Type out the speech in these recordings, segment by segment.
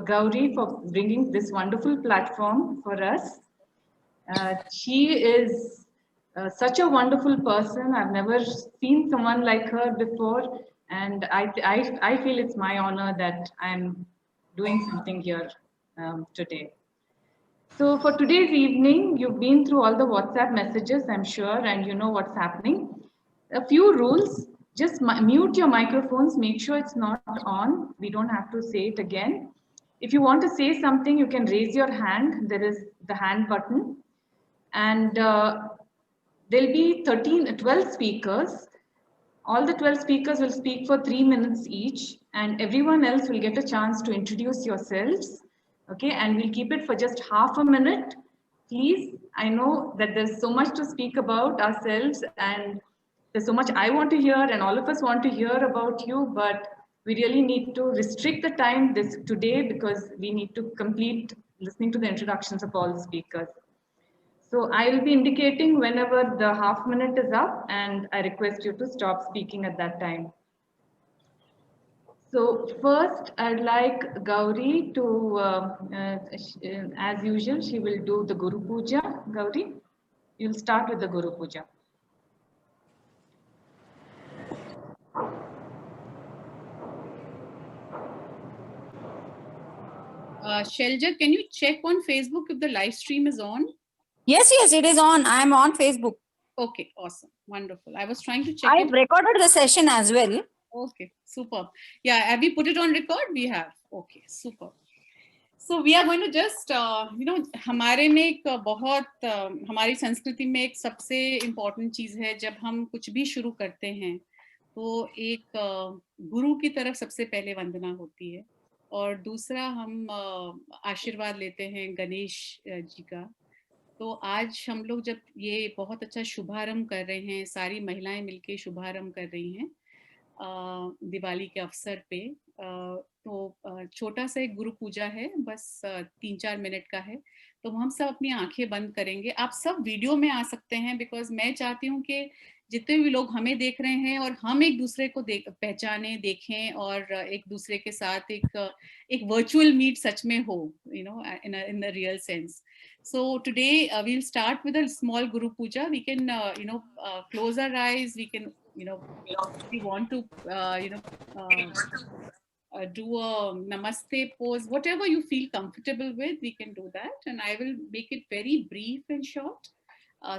Gauri for bringing this wonderful platform for us. She is such a wonderful person. I've never seen someone like her before, and I feel it's my honor that I'm doing something here today. So for today's evening, you've been through all the WhatsApp messages, I'm sure, and you know what's happening. A few rules, just mute your microphones, make sure it's not on. We don't have to say it again. If you want to say something, you can raise your hand. There is the hand button. And there'll be 12 speakers. All the 12 speakers will speak for 3 minutes each, and everyone else will get a chance to introduce yourselves. Okay, and we'll keep it for just half a minute. Please, I know that there's so much to speak about ourselves, and there's so much I want to hear, and all of us want to hear about you, but we really need to restrict the time today because we need to complete listening to the introductions of all the speakers. So I will be indicating whenever the half minute is up, and I request you to stop speaking at that time. So first, I'd like Gauri to, as usual, she will do the Guru Puja. Gauri, you'll start with the Guru Puja. Shelja, can you check on Facebook if the live stream is on? Yes, it is on. I am on Facebook. Okay, awesome. Wonderful. I was trying to check. I've recorded the session as well. Okay, super. Yeah, have we put it on record? We have. Okay, super. So we are going to just, हमारे में एक बहुत हमारी संस्कृति में एक सबसे important चीज़ है जब हम कुछ भी शुरू करते हैं तो एक गुरु की तरफ सबसे पहले वंदना होती है और दूसरा हम आशीर्वाद लेते हैं गणेश जी का। तो आज हम लोग जब ये बहुत अच्छा शुभारंभ कर रहे हैं, सारी महिलाएं मिलके शुभारंभ कर रही हैं दिवाली के अवसर पे, तो छोटा सा एक गुरु पूजा है, बस 3-4 मिनट का है। तो हम सब अपनी आंखें बंद करेंगे। आप सब वीडियो में आ सकते हैं बिकॉज मैं चाहती हूँ कि जितने भी लोग हमें देख रहे हैं और हम एक दूसरे को पहचाने, देखें और एक दूसरे के साथ एक वर्चुअल मीट सच में हो, you know, in the real sense. So today we'll start with a small Guru Puja. We can, close our eyes. We can, if we want to, do a namaste pose, whatever you feel comfortable with, we can do that. And I will make it very brief and short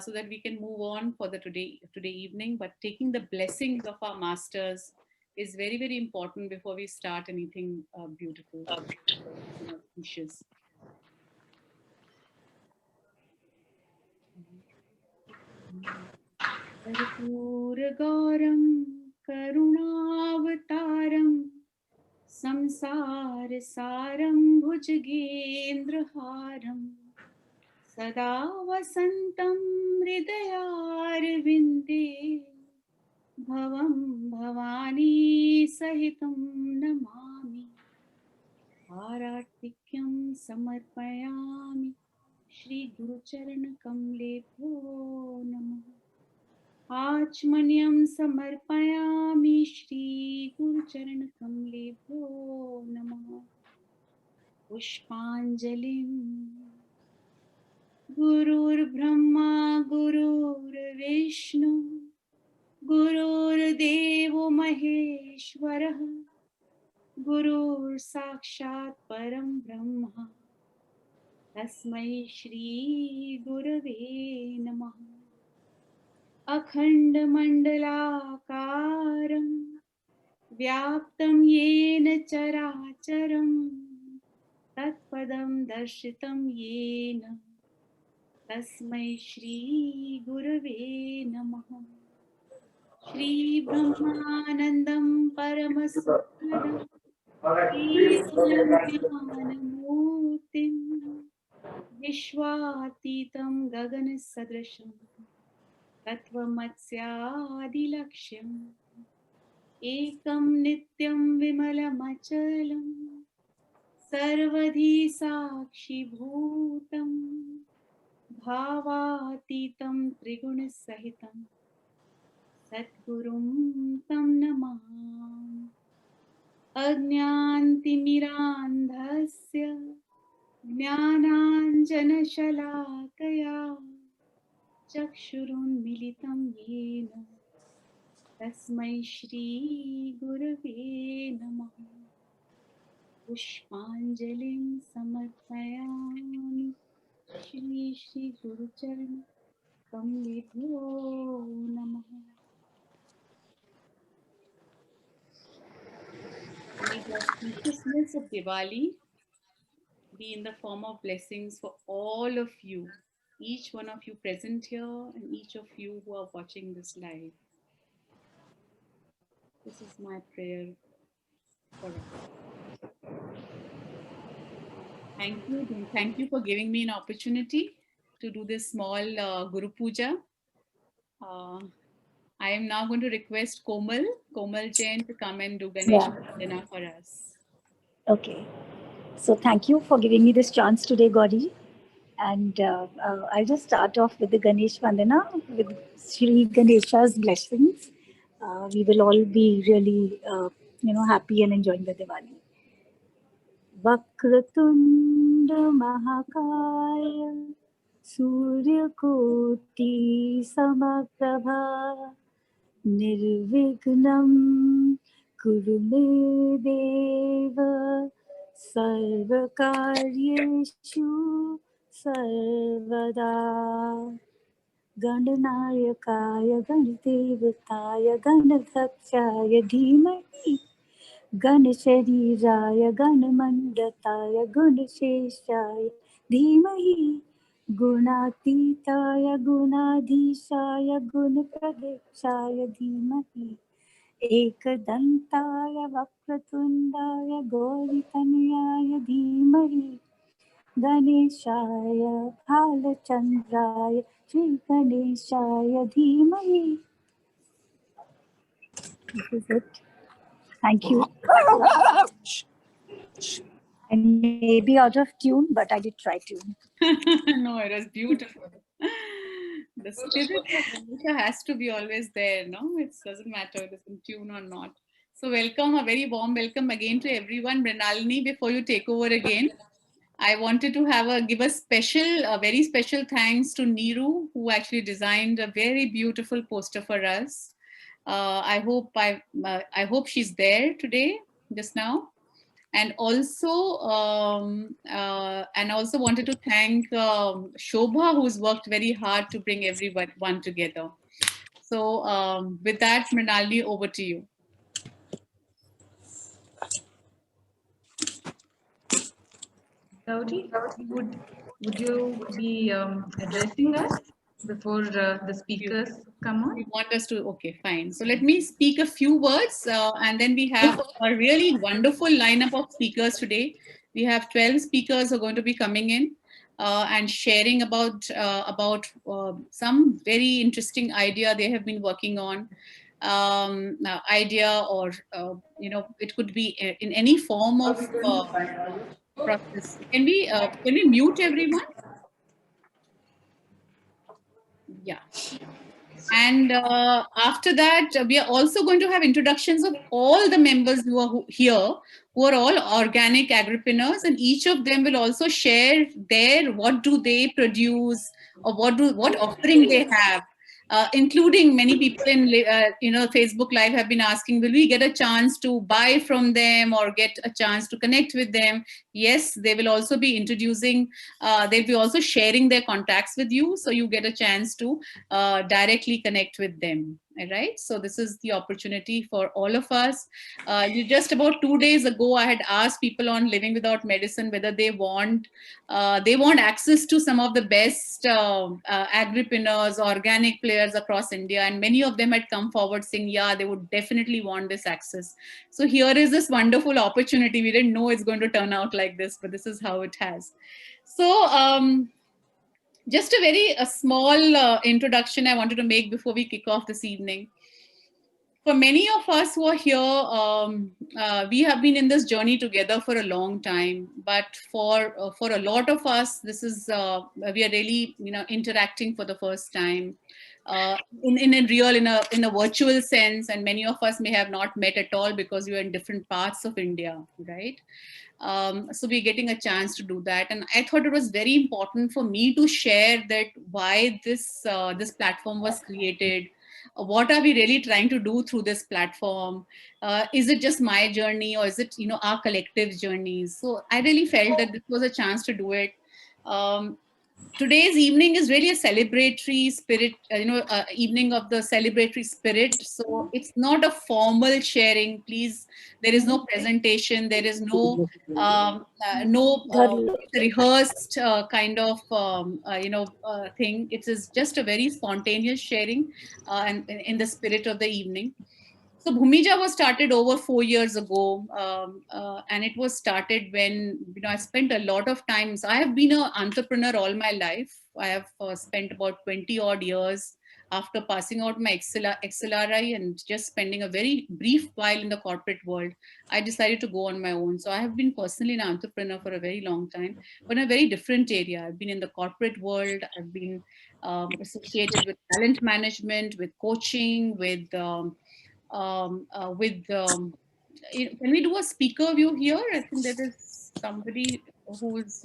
so that we can move on for the today evening. But taking the blessings of our masters is very, very important before we start anything beautiful, wishes. कर्पूरगौरं करुणावतारं संसारसारं भुजगेन्द्रहारं सदा वसन्तं हृदयारविन्दे भवं भवानी सहितं नमामि. हारार्तिक्यं समर्पयामि श्री गुरुचरण कमलेभ्यो नमः. आचमन्यं समर्पयामि श्री गुरुचरण कमलेभ्यो नमः. पुष्पांजलिं. गुरुर्ब्रह्मा गुरुर्विष्णु गुरुर्देवो महेश्वरः गुरुर्साक्षात् परं ब्रह्म तस्मै श्री गुरवे नमः. अखण्डमण्डलाकारं व्याप्तं येन चराचरं तत्पदं दर्शितं येन तस्मै श्री गुरवे नमः. श्री ब्रह्मानन्दं परमसुखदं ज्ञानमूर्तिं विश्वातीतं गगनसदृशं तत्त्वमस्यादिलक्ष्यम् एकं नित्यं विमलमचलं सर्वधी साक्षिभूतं भावातीतं त्रिगुणसहितं सद्गुरुं तं नमामि. अज्ञानतिमिरान्धस्य ज्ञानाञ्जनशलाकया चक्षुरुन्मिलितं येन तस्मै श्रीगुरवे नमः। पुष्पाञ्जलिं समर्पयामि श्री गुरुचरण कमलेभ्यो नमः। May the auspiciousness of Diwali be in the form of blessings for all of you, each one of you present here and each of you who are watching this live. This is my prayer for us. Thank you for giving me an opportunity to do this small Guru Puja. I am now going to request Komal Jain to come and do Ganesh Vandana for us. Okay. So thank you for giving me this chance today, Gauri. And I'll just start off with the Ganesh Vandana with Sri Ganesha's blessings. We will all be really, happy and enjoying the Diwali. Vakratunda Mahakaya Surya Koti Samaprabha Nirvignam Kuru me Deva Sarvakaryeshu Sarvada Gandanayakaya Ganadevataya Ganadhakshaya Dhimani Ganashariraya Ganamandataya Gunasheshaya Dhimahi Gunatitaya Gunadhishaya Gunapradeshaya Dhimahi Ekadantaya Vakratundaya Gauritanayaya Dhimahi Ganeshaya Bhalachandraya Shri Ganeshaya Dhimahi. This is it. Thank you. I may be out of tune, but I did try to. No, it was beautiful. The spirit of Ganesha has to be always there, no? It doesn't matter if it's in tune or not. So welcome, a very warm welcome again to everyone. Mrinalini, before you take over again, I wanted to give a very special thanks to Neeru, who actually designed a very beautiful poster for us. I hope she's there today, just now. And also wanted to thank Shobha, who's worked very hard to bring everyone together. So with that, Mrinalini, over to you. Gauri, would you be addressing us before the speakers come on? You want us to? Okay, fine. So let me speak a few words, and then we have a really wonderful lineup of speakers today. We have 12 speakers who are going to be coming in and sharing about some very interesting idea they have been working on. Idea, or it could be in any form of process. Can we mute everyone? Yeah. And after that, we are also going to have introductions of all the members who are here, who are all organic agripreneurs, and each of them will also share what do they produce, or what offering they have. Including many people in Facebook Live have been asking, will we get a chance to buy from them or get a chance to connect with them? Yes, they will also be introducing, they'll be also sharing their contacts with you, so you get a chance to directly connect with them. All right, so this is the opportunity for all of us. Just about 2 days ago, I had asked people on Living Without Medicine whether they want access to some of the best agripreneurs, organic players across India, and many of them had come forward saying, yeah, they would definitely want this access. So here is this wonderful opportunity. We didn't know it's going to turn out like this, but this is how it has. So just a small introduction I wanted to make before we kick off this evening. For many of us who are here, we have been in this journey together for a long time. But for a lot of us, this is we are really interacting for the first time in a virtual sense. And many of us may have not met at all because we are in different parts of India, right? So we're getting a chance to do that, and I thought it was very important for me to share that why this platform was created. What are we really trying to do through this platform? Is it just my journey, or is it our collective journeys? So I really felt that this was a chance to do it. Today's evening is really a celebratory spirit, evening of the celebratory spirit. So it's not a formal sharing. Please, there is no presentation. There is no rehearsed kind of thing. It is just a very spontaneous sharing, and in the spirit of the evening. So Bhumija was started over 4 years ago, and it was started when I spent a lot of time. So I have been an entrepreneur all my life. I have spent about 20 odd years after passing out my XLRI and just spending a very brief while in the corporate world. I decided to go on my own. So I have been personally an entrepreneur for a very long time, but in a very different area. I've been in the corporate world. I've been associated with talent management, with coaching, can we do a speaker view here? I think there is somebody whose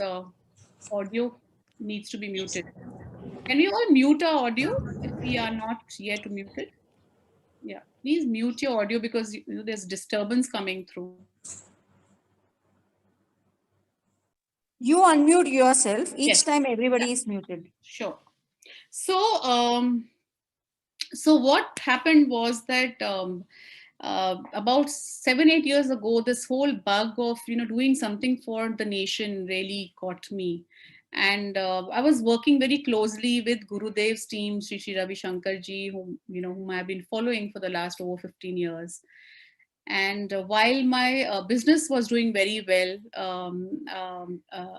audio needs to be muted. Can we all mute our audio if we are not yet muted? Yeah, please mute your audio because there's disturbance coming through. You unmute yourself each time everybody is muted. Sure. So, so what happened was that about 7-8 years ago, this whole bug of doing something for the nation really caught me, and I was working very closely with Gurudev's team, Sri Ravi Shankar ji, whom I have been following for the last over 15 years. And while my business was doing very well,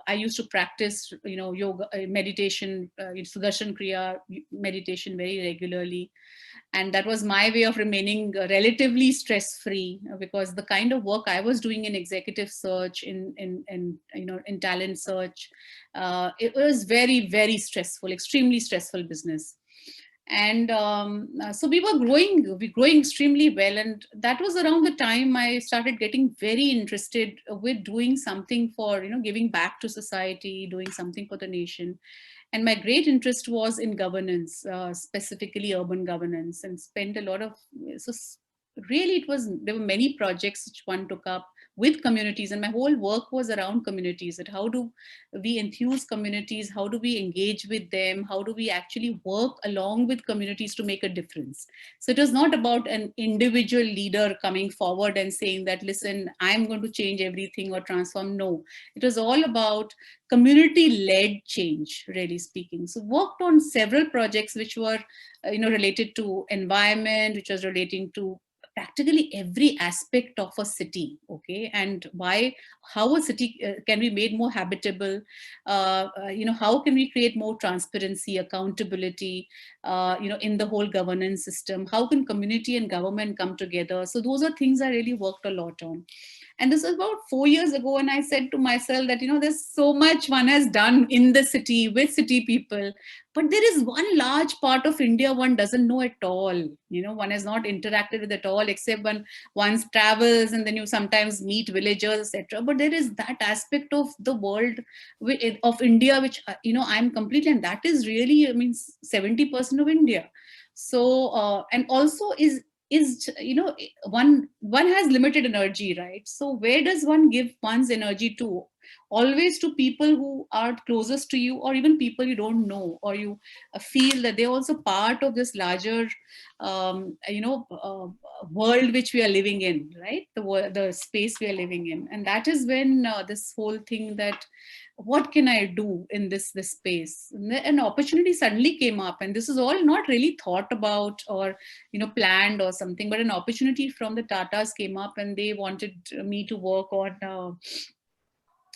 I used to practice, yoga, meditation, Sudarshan Kriya meditation very regularly. And that was my way of remaining relatively stress-free, because the kind of work I was doing in executive search, in talent search, it was very, very stressful, extremely stressful business. And so we were growing extremely well. And that was around the time I started getting very interested with doing something for, giving back to society, doing something for the nation. And my great interest was in governance, specifically urban governance, and spent a lot of, so really there were many projects which one took up with communities, and my whole work was around communities. That how do we enthuse communities, how do we engage with them, how do we actually work along with communities to make a difference. So it was not about an individual leader coming forward and saying that, listen, I'm going to change everything or transform. No, it was all about community-led change, really speaking. So worked on several projects which were related to environment, which was relating to practically every aspect of a city, okay, and how a city can be made more habitable, how can we create more transparency, accountability, in the whole governance system, how can community and government come together. So those are things I really worked a lot on. And this was about 4 years ago, and I said to myself that, there's so much one has done in the city with city people, but there is one large part of India one doesn't know at all. One has not interacted with at all, except when one travels and then you sometimes meet villagers, etc. But there is that aspect of the world of India, which, I'm completely, and that is really, 70% of India. So, and also is one has limited energy, right? So where does one give one's energy to? Always to people who are closest to you, or even people you don't know, or you feel that they're also part of this larger world which we are living in, right? The space we are living in. And that is when this whole thing that, what can I do in this space? An opportunity suddenly came up, and this is all not really thought about or planned or something, but an opportunity from the Tatas came up, and they wanted me to work on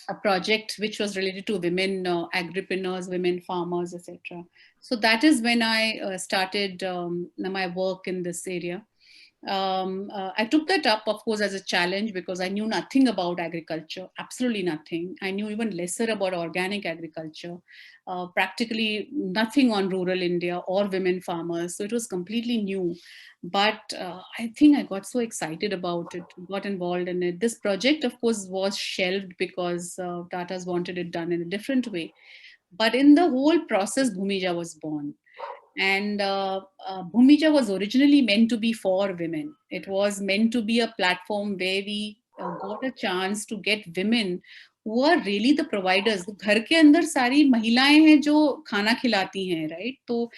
a project which was related to women agripreneurs, women farmers, etc. So that is when I started my work in this area. I took that up, of course, as a challenge because I knew nothing about agriculture, absolutely nothing. I knew even lesser about organic agriculture, practically nothing on rural India or women farmers. So it was completely new. But I think I got so excited about it, got involved in it. This project, of course, was shelved because Tatas wanted it done in a different way. But in the whole process, Bhumija was born. And Bhumija was originally meant to be for women. It was meant to be a platform where we got a chance to get women who are really the providers. घर के अंदर सारी महिलाएं हैं जो खाना खिलाती हैं, right? तो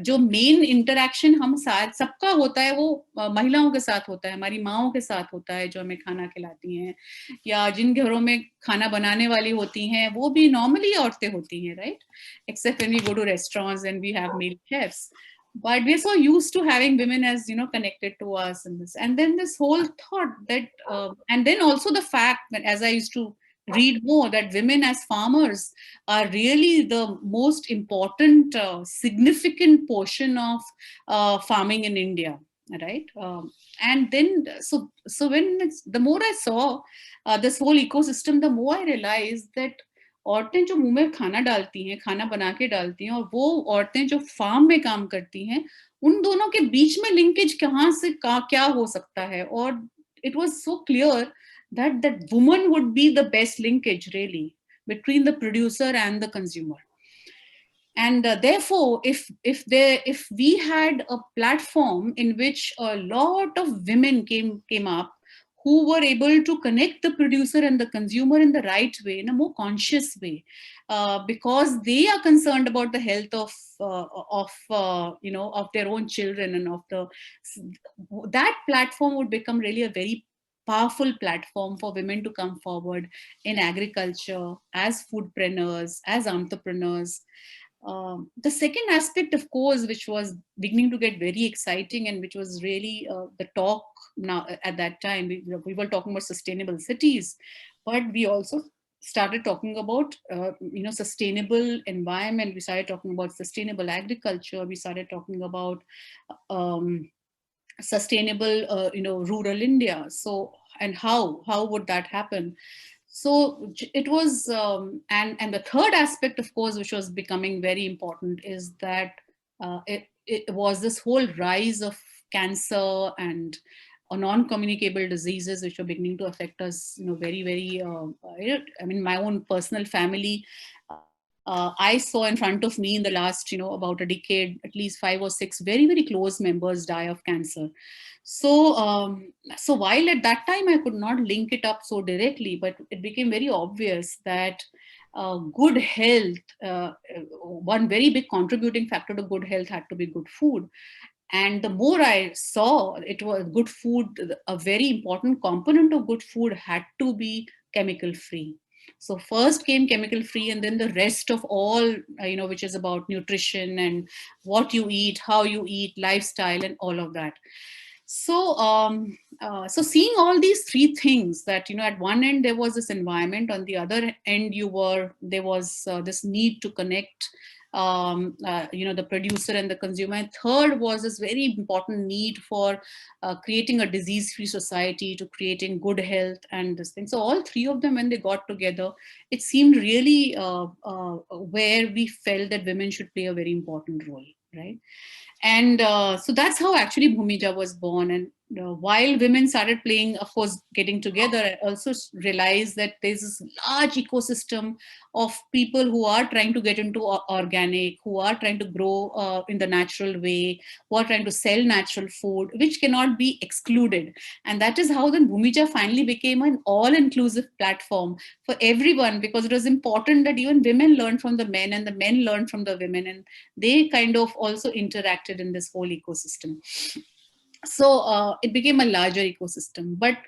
जो मेन इंटरेक्शन हम साथ सबका होता है वो महिलाओं के साथ होता है, हमारी माओं के साथ होता है जो हमें खाना खिलाती हैं, या जिन घरों में खाना बनाने वाली होती हैं वो भी नॉर्मली औरतें होती हैं, right? Except when we go to restaurants and we have male chefs. But we're so used to having women as, you know, connected to us in this. And then this whole thought that, and then also the fact that as I used to read more, that women as farmers are really the most important, significant portion of farming in India, right? And then, so when the more I saw this whole ecosystem, the more I realized that औरतें जो मुंह में खाना डालती हैं, खाना बना के डालती हैं, और वो औरतें जो फार्म में काम करती हैं, उन दोनों के बीच में लिंकेज कहाँ से क्या हो सकता है. और it was so clear that that woman would be the best linkage really between the producer and the consumer. And therefore, if we had a platform in which a lot of women came up, who were able to connect the producer and the consumer in the right way, in a more conscious way, because they are concerned about the health of you know, of their own children, and that platform would become really a very powerful platform for women to come forward in agriculture as foodpreneurs, as entrepreneurs. The second aspect, of course, which was beginning to get very exciting and which was really the talk now at that time, we were talking about sustainable cities, but we also started talking about you know, sustainable environment. We started talking about sustainable agriculture. We started talking about sustainable you know, rural India. So, and how would that happen? So it was, and the third aspect, of course, which was becoming very important, is that it was this whole rise of cancer and non-communicable diseases, which were beginning to affect us, you know, very, very. I mean, my own personal family. I saw in front of me in the last, you know, about a decade, at least 5 or 6 very, very close members die of cancer. So, so while at that time I could not link it up so directly, but it became very obvious that good health, one very big contributing factor to good health had to be good food. And the more I saw, it was good food, a very important component of good food had to be chemical free. So first came chemical free, and then the rest of all, you know, which is about nutrition and what you eat, how you eat, lifestyle, and all of that. So, so seeing all these three things, that, you know, at one end there was this environment, on the other end there was this need to connect, you know, the producer and the consumer. And third was this very important need for creating a disease-free society, to creating good health and this thing. So all three of them, when they got together, it seemed really where we felt that women should play a very important role, right? And so that's how actually Bhumija was born. And while women started playing, of course, getting together, I also realized that there's this large ecosystem of people who are trying to get into organic, who are trying to grow in the natural way, who are trying to sell natural food, which cannot be excluded. And that is how then Bhumija finally became an all-inclusive platform for everyone, because it was important that even women learn from the men and the men learn from the women, and they kind of also interacted in this whole ecosystem. So it became a larger ecosystem. But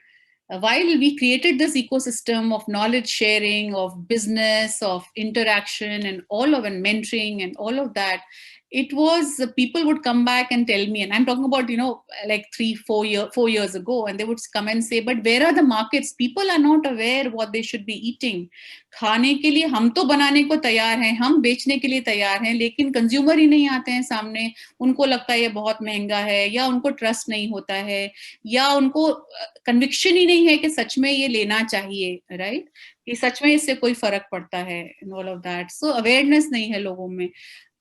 while we created this ecosystem of knowledge sharing, of business, of interaction, and all of and mentoring and all of that, it was people would come back and tell me, and I'm talking about, you know, like 4 years ago, and they would come and say, but where are the markets? People are not aware what they should be eating. खाने के लिए हम तो बनाने को तैयार हैं, हम बेचने के लिए तैयार हैं, लेकिन कंज्यूमर ही नहीं आते हैं सामने. उनको लगता है ये बहुत महंगा है, या उनको ट्रस्ट नहीं होता है, या उनको कन्विक्शन ही नहीं है कि सच में ये लेना चाहिए, राइट? कि सच में इससे कोई फर्क पड़ता है, all of that. So awareness नहीं है लोगों में.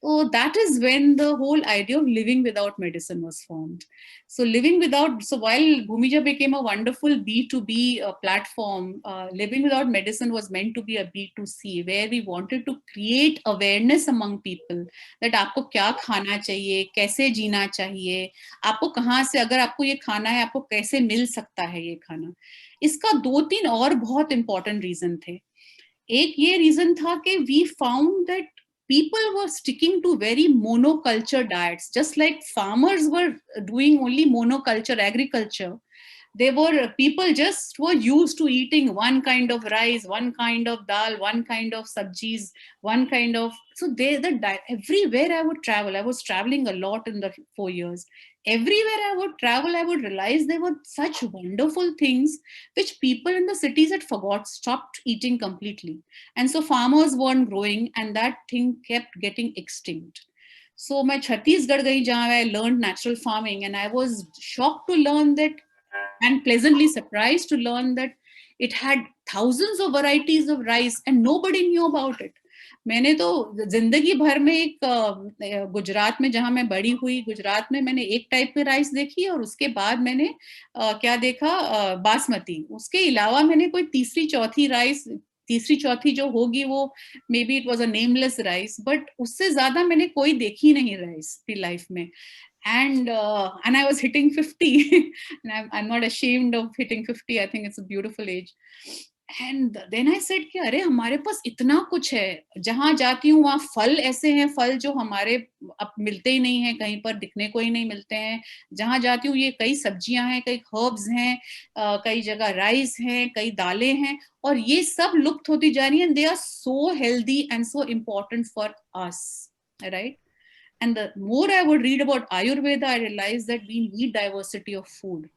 So that is when the whole idea of living without medicine was formed. So while Bhumija became a wonderful B2B platform, Living Without Medicine was meant to be a B2C, where we wanted to create awareness among people that आपको क्या खाना चाहिए, कैसे जीना चाहिए, आपको कहाँ से, अगर आपको ये खाना है, आपको कैसे मिल सकता है ये खाना. इसका 2-3 और बहुत important reason थे. एक ये reason था कि we found that people were sticking to very monoculture diets, just like farmers were doing only monoculture agriculture. People just were used to eating one kind of rice, one kind of dal, one kind of sabjis, one kind of, so everywhere I would travel, I was traveling a lot in the 4 years. Everywhere I would travel, I would realize there were such wonderful things which people in the cities had stopped eating completely. And so farmers weren't growing, and that thing kept getting extinct. So मैं छत्तीसगढ़ गई, जहाँ I learned natural farming, and I was shocked to learn that, and pleasantly surprised to learn that it had thousands of varieties of rice and nobody knew about it. मैंने तो जिंदगी भर में एक गुजरात में, जहां मैं बड़ी हुई, गुजरात में मैंने एक टाइप के राइस देखी, और उसके बाद मैंने क्या देखा, बासमती. उसके अलावा मैंने कोई तीसरी चौथी जो होगी वो may be it was a nameless rice, but उससे ज्यादा मैंने कोई देखी नहीं राइस अपनी लाइफ में. And I was hitting 50 and I'm not ashamed of hitting 50. I think it's a beautiful age. And then I said कि अरे हमारे पास इतना कुछ है, जहां जाती हूँ वहां फल ऐसे हैं, फल जो हमारे अब मिलते ही नहीं हैं, कहीं पर दिखने को ही नहीं मिलते हैं. जहां जाती हूँ ये कई सब्जियां हैं, कई हर्ब्स हैं, कई जगह राइस हैं, कई दालें हैं, और ये सब लुप्त होती जा रही हैं. They are so healthy and so important for us, right? And the more I would read about Ayurveda, I realized that we need diversity of food.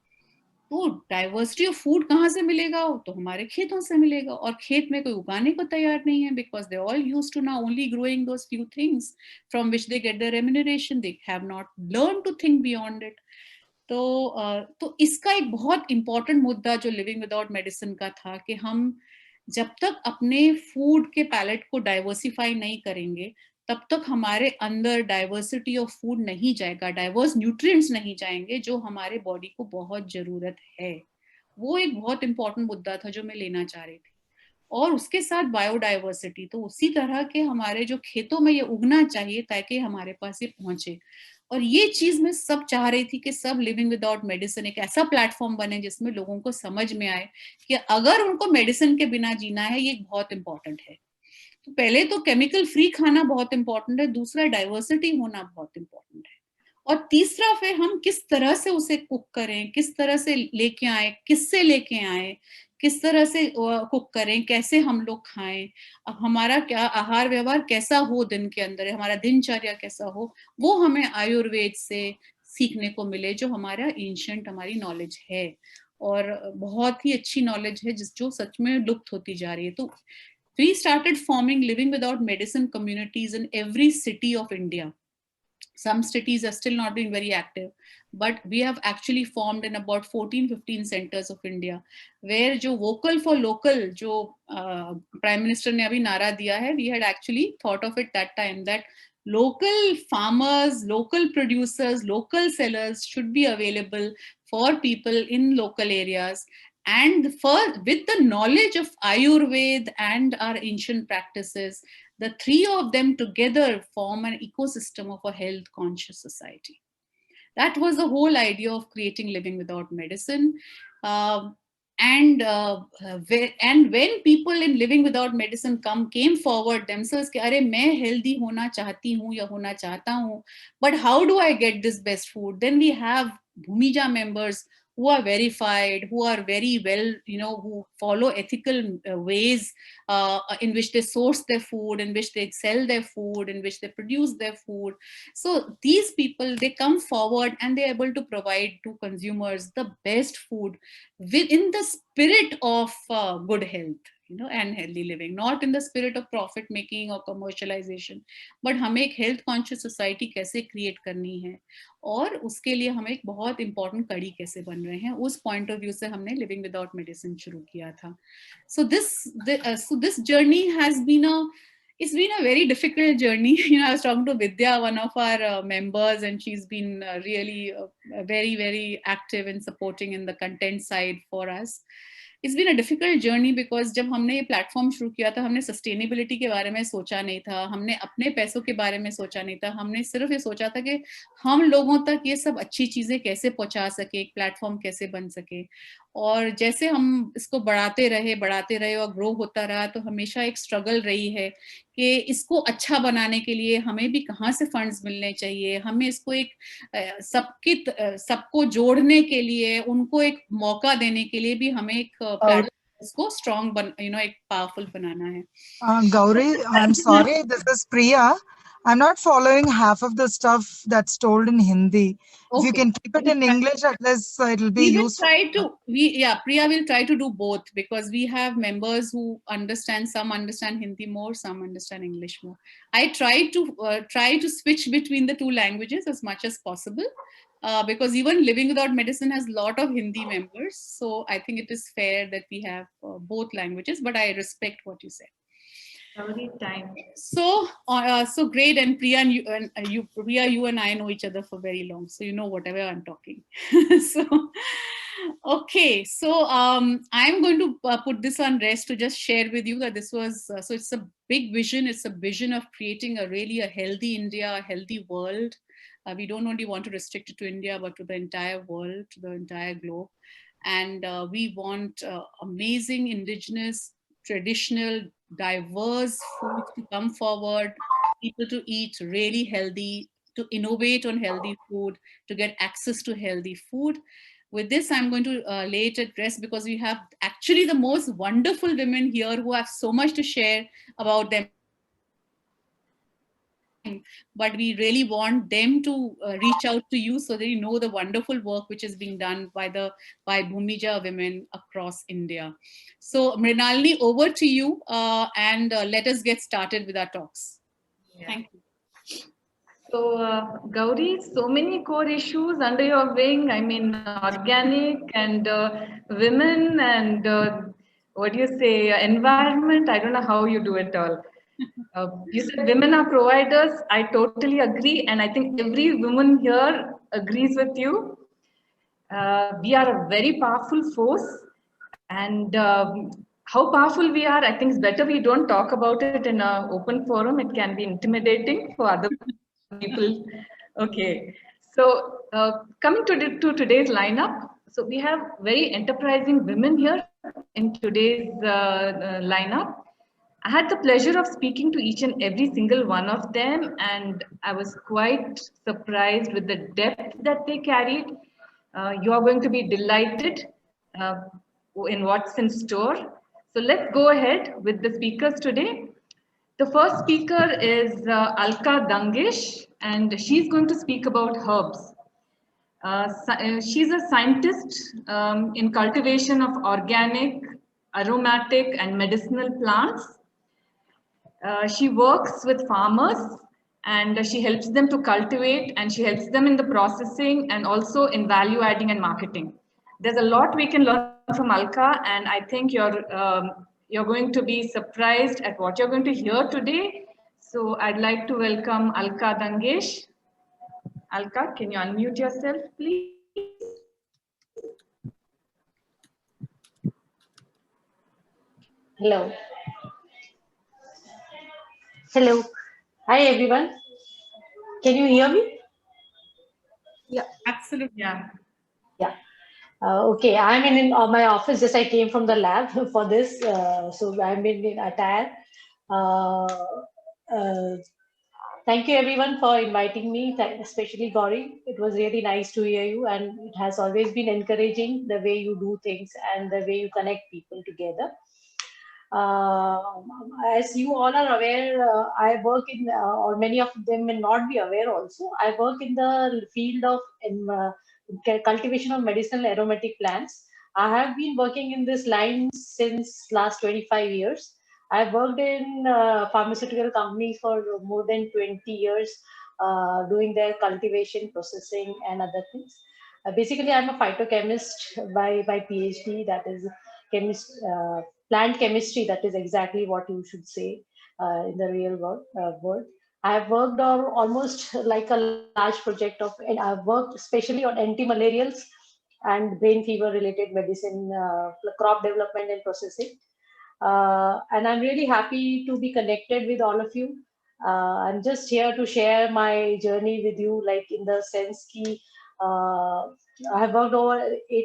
तो diversity of food कहाँ से मिलेगा? तो हमारे खेतों से मिलेगा, और खेत में कोई उगाने को तैयार नहीं है, because they all used to now only growing those few things from which they get their remuneration. They have not learned to think beyond it. तो इसका एक बहुत important मुद्दा जो Living Without Medicine का था, कि हम जब तक अपने फूड के पैलेट को डाइवर्सिफाई नहीं करेंगे, तब तक हमारे अंदर डाइवर्सिटी ऑफ फूड नहीं जाएगा, डाइवर्स न्यूट्रिएंट्स नहीं जाएंगे, जो हमारे बॉडी को बहुत जरूरत है. वो एक बहुत इंपॉर्टेंट मुद्दा था जो मैं लेना चाह रही थी. और उसके साथ बायोडाइवर्सिटी, तो उसी तरह के हमारे जो खेतों में ये उगना चाहिए ताकि हमारे पास ये पहुंचे. और ये चीज मैं सब चाह रही थी कि सब लिविंग विदाउट मेडिसिन एक ऐसा प्लेटफॉर्म बने जिसमें लोगों को समझ में आए कि अगर उनको मेडिसिन के बिना जीना है, ये बहुत इंपॉर्टेंट है. तो पहले तो केमिकल फ्री खाना बहुत इंपॉर्टेंट है, दूसरा डाइवर्सिटी होना बहुत इंपॉर्टेंट है, और तीसरा फिर हम किस तरह से उसे कुक करें, किस तरह से लेके आए, किससे लेके आए, किस तरह से कुक करें, कैसे हम लोग खाएं, हमारा क्या आहार व्यवहार कैसा हो दिन के अंदर, हमारा दिनचर्या कैसा हो, वो हमें आयुर्वेद से सीखने को मिले, जो हमारा एंशिएंट हमारी नॉलेज है, और बहुत ही अच्छी नॉलेज है जो सच में लुप्त होती जा रही है. तो we started forming Living Without Medicine communities in every city of India. Some cities are still not being very active, but we have actually formed in about 14-15 centers of India, where जो vocal for local, जो Prime Minister ने अभी नारा दिया है, we had actually thought of it that time, that local farmers, local producers, local sellers should be available for people in local areas. And with the knowledge of Ayurveda and our ancient practices, the three of them together form an ecosystem of a health conscious society. That was the whole idea of creating Living Without Medicine. And when people in Living Without Medicine came forward themselves कि अरे मैं healthy होना चाहती हूँ या होना चाहता हूँ, but how do I get this best food? Then we have Bhumija members who are verified, who are very well, who follow ethical ways in which they source their food, in which they sell their food, in which they produce their food. So these people, they come forward and they're able to provide to consumers the best food within the spirit of good health, and healthy living, not in the spirit of profit making or commercialization, but हमें एक health conscious society कैसे create करनी है, और उसके लिए हमें एक बहुत important कड़ी कैसे बन रहे हैं, उस point of view से हमने Living Without Medicine शुरू किया था. So this journey has been it's been a very difficult journey. I was talking to Vidya, one of our members, and she's been really very, very active in supporting in the content side for us. It's been a difficult journey because जब हमने ये platform शुरू किया था, हमने sustainability के बारे में सोचा नहीं था, हमने अपने पैसों के बारे में सोचा नहीं था, हमने सिर्फ ये सोचा था कि हम लोगों तक ये सब अच्छी चीजें कैसे पहुंचा सके, एक प्लेटफॉर्म कैसे बन सके. और जैसे हम इसको बढ़ाते रहे और ग्रो होता रहा, तो हमेशा एक स्ट्रगल रही है कि इसको अच्छा बनाने के लिए हमें भी कहाँ से फंड्स मिलने चाहिए, हमें इसको एक सबको जोड़ने के लिए, उनको एक मौका देने के लिए भी हमें एक प्लेटफॉर्म इसको स्ट्रॉन्ग एक पावरफुल बनाना है. Gauri, I'm sorry, this is Priya. I'm not following half of the stuff that's told in Hindi. Okay. If you can keep it in English, at least it'll be useful. Priya will try to do both, because we have members who understand, some understand Hindi more, some understand English more. I try to switch between the two languages as much as possible, because even Living Without Medicine has a lot of Hindi members. So I think it is fair that we have both languages, but I respect what you said. Time. So great. And Priya, Priya, you and I know each other for very long, so you know whatever I'm talking. Okay, so I'm going to put this on rest to just share with you that this was so it's a big vision. It's a vision of creating a healthy India, a healthy world. We don't only want to restrict it to India, but to the entire world, to the entire globe. And we want amazing indigenous, traditional, diverse foods to come forward, people to eat really healthy, to innovate on healthy food, to get access to healthy food. With this, I'm going to lay it at rest, because we have actually the most wonderful women here who have so much to share about them. But we really want them to reach out to you so that you know the wonderful work which is being done by Bhumija women across India. So Mrinalini, over to you, and let us get started with our talks. Yeah. Thank you. So Gauri, so many core issues under your wing. I mean, organic and women and what do you say, environment. I don't know how you do it all. You said women are providers. I totally agree, and I think every woman here agrees with you. We are a very powerful force, and how powerful we are, I think it's better we don't talk about it in an open forum. It can be intimidating for other people. Okay, so coming to today's lineup, so we have very enterprising women here in today's lineup. I had the pleasure of speaking to each and every single one of them, and I was quite surprised with the depth that they carried. You are going to be delighted in what's in store. So let's go ahead with the speakers today. The first speaker is Alka Dangesh, and she's going to speak about herbs. She's a scientist in cultivation of organic, aromatic, and medicinal plants. She works with farmers, and she helps them to cultivate, and she helps them in the processing and also in value adding and marketing. There's a lot we can learn from Alka, and I think you're going to be surprised at what you're going to hear today. So I'd like to welcome Alka Dangesh. Alka, can you unmute yourself, please? Hello. Hello. Hi, everyone. Can you hear me? Yeah, absolutely. Yeah. Yeah. Okay, I'm in my office. Just I came from the lab for this. So I'm in attire. Thank you everyone for inviting me, especially Gauri. It was really nice to hear you, and it has always been encouraging the way you do things and the way you connect people together. Uh, as you all are aware, I work in, or many of them may not be aware also, I work in the field of cultivation of medicinal aromatic plants. I have been working in this line since last 25 years. I've worked in pharmaceutical companies for more than 20 years, doing their cultivation, processing, and other things. Basically, I'm a phytochemist by PhD, that is chemist, plant chemistry. That is exactly what you should say in the real world. I have worked on almost like a large project of, and I've worked especially on anti-malarials and brain fever related medicine, crop development and processing. And I'm really happy to be connected with all of you. I'm just here to share my journey with you, like in the sense ki, I have worked over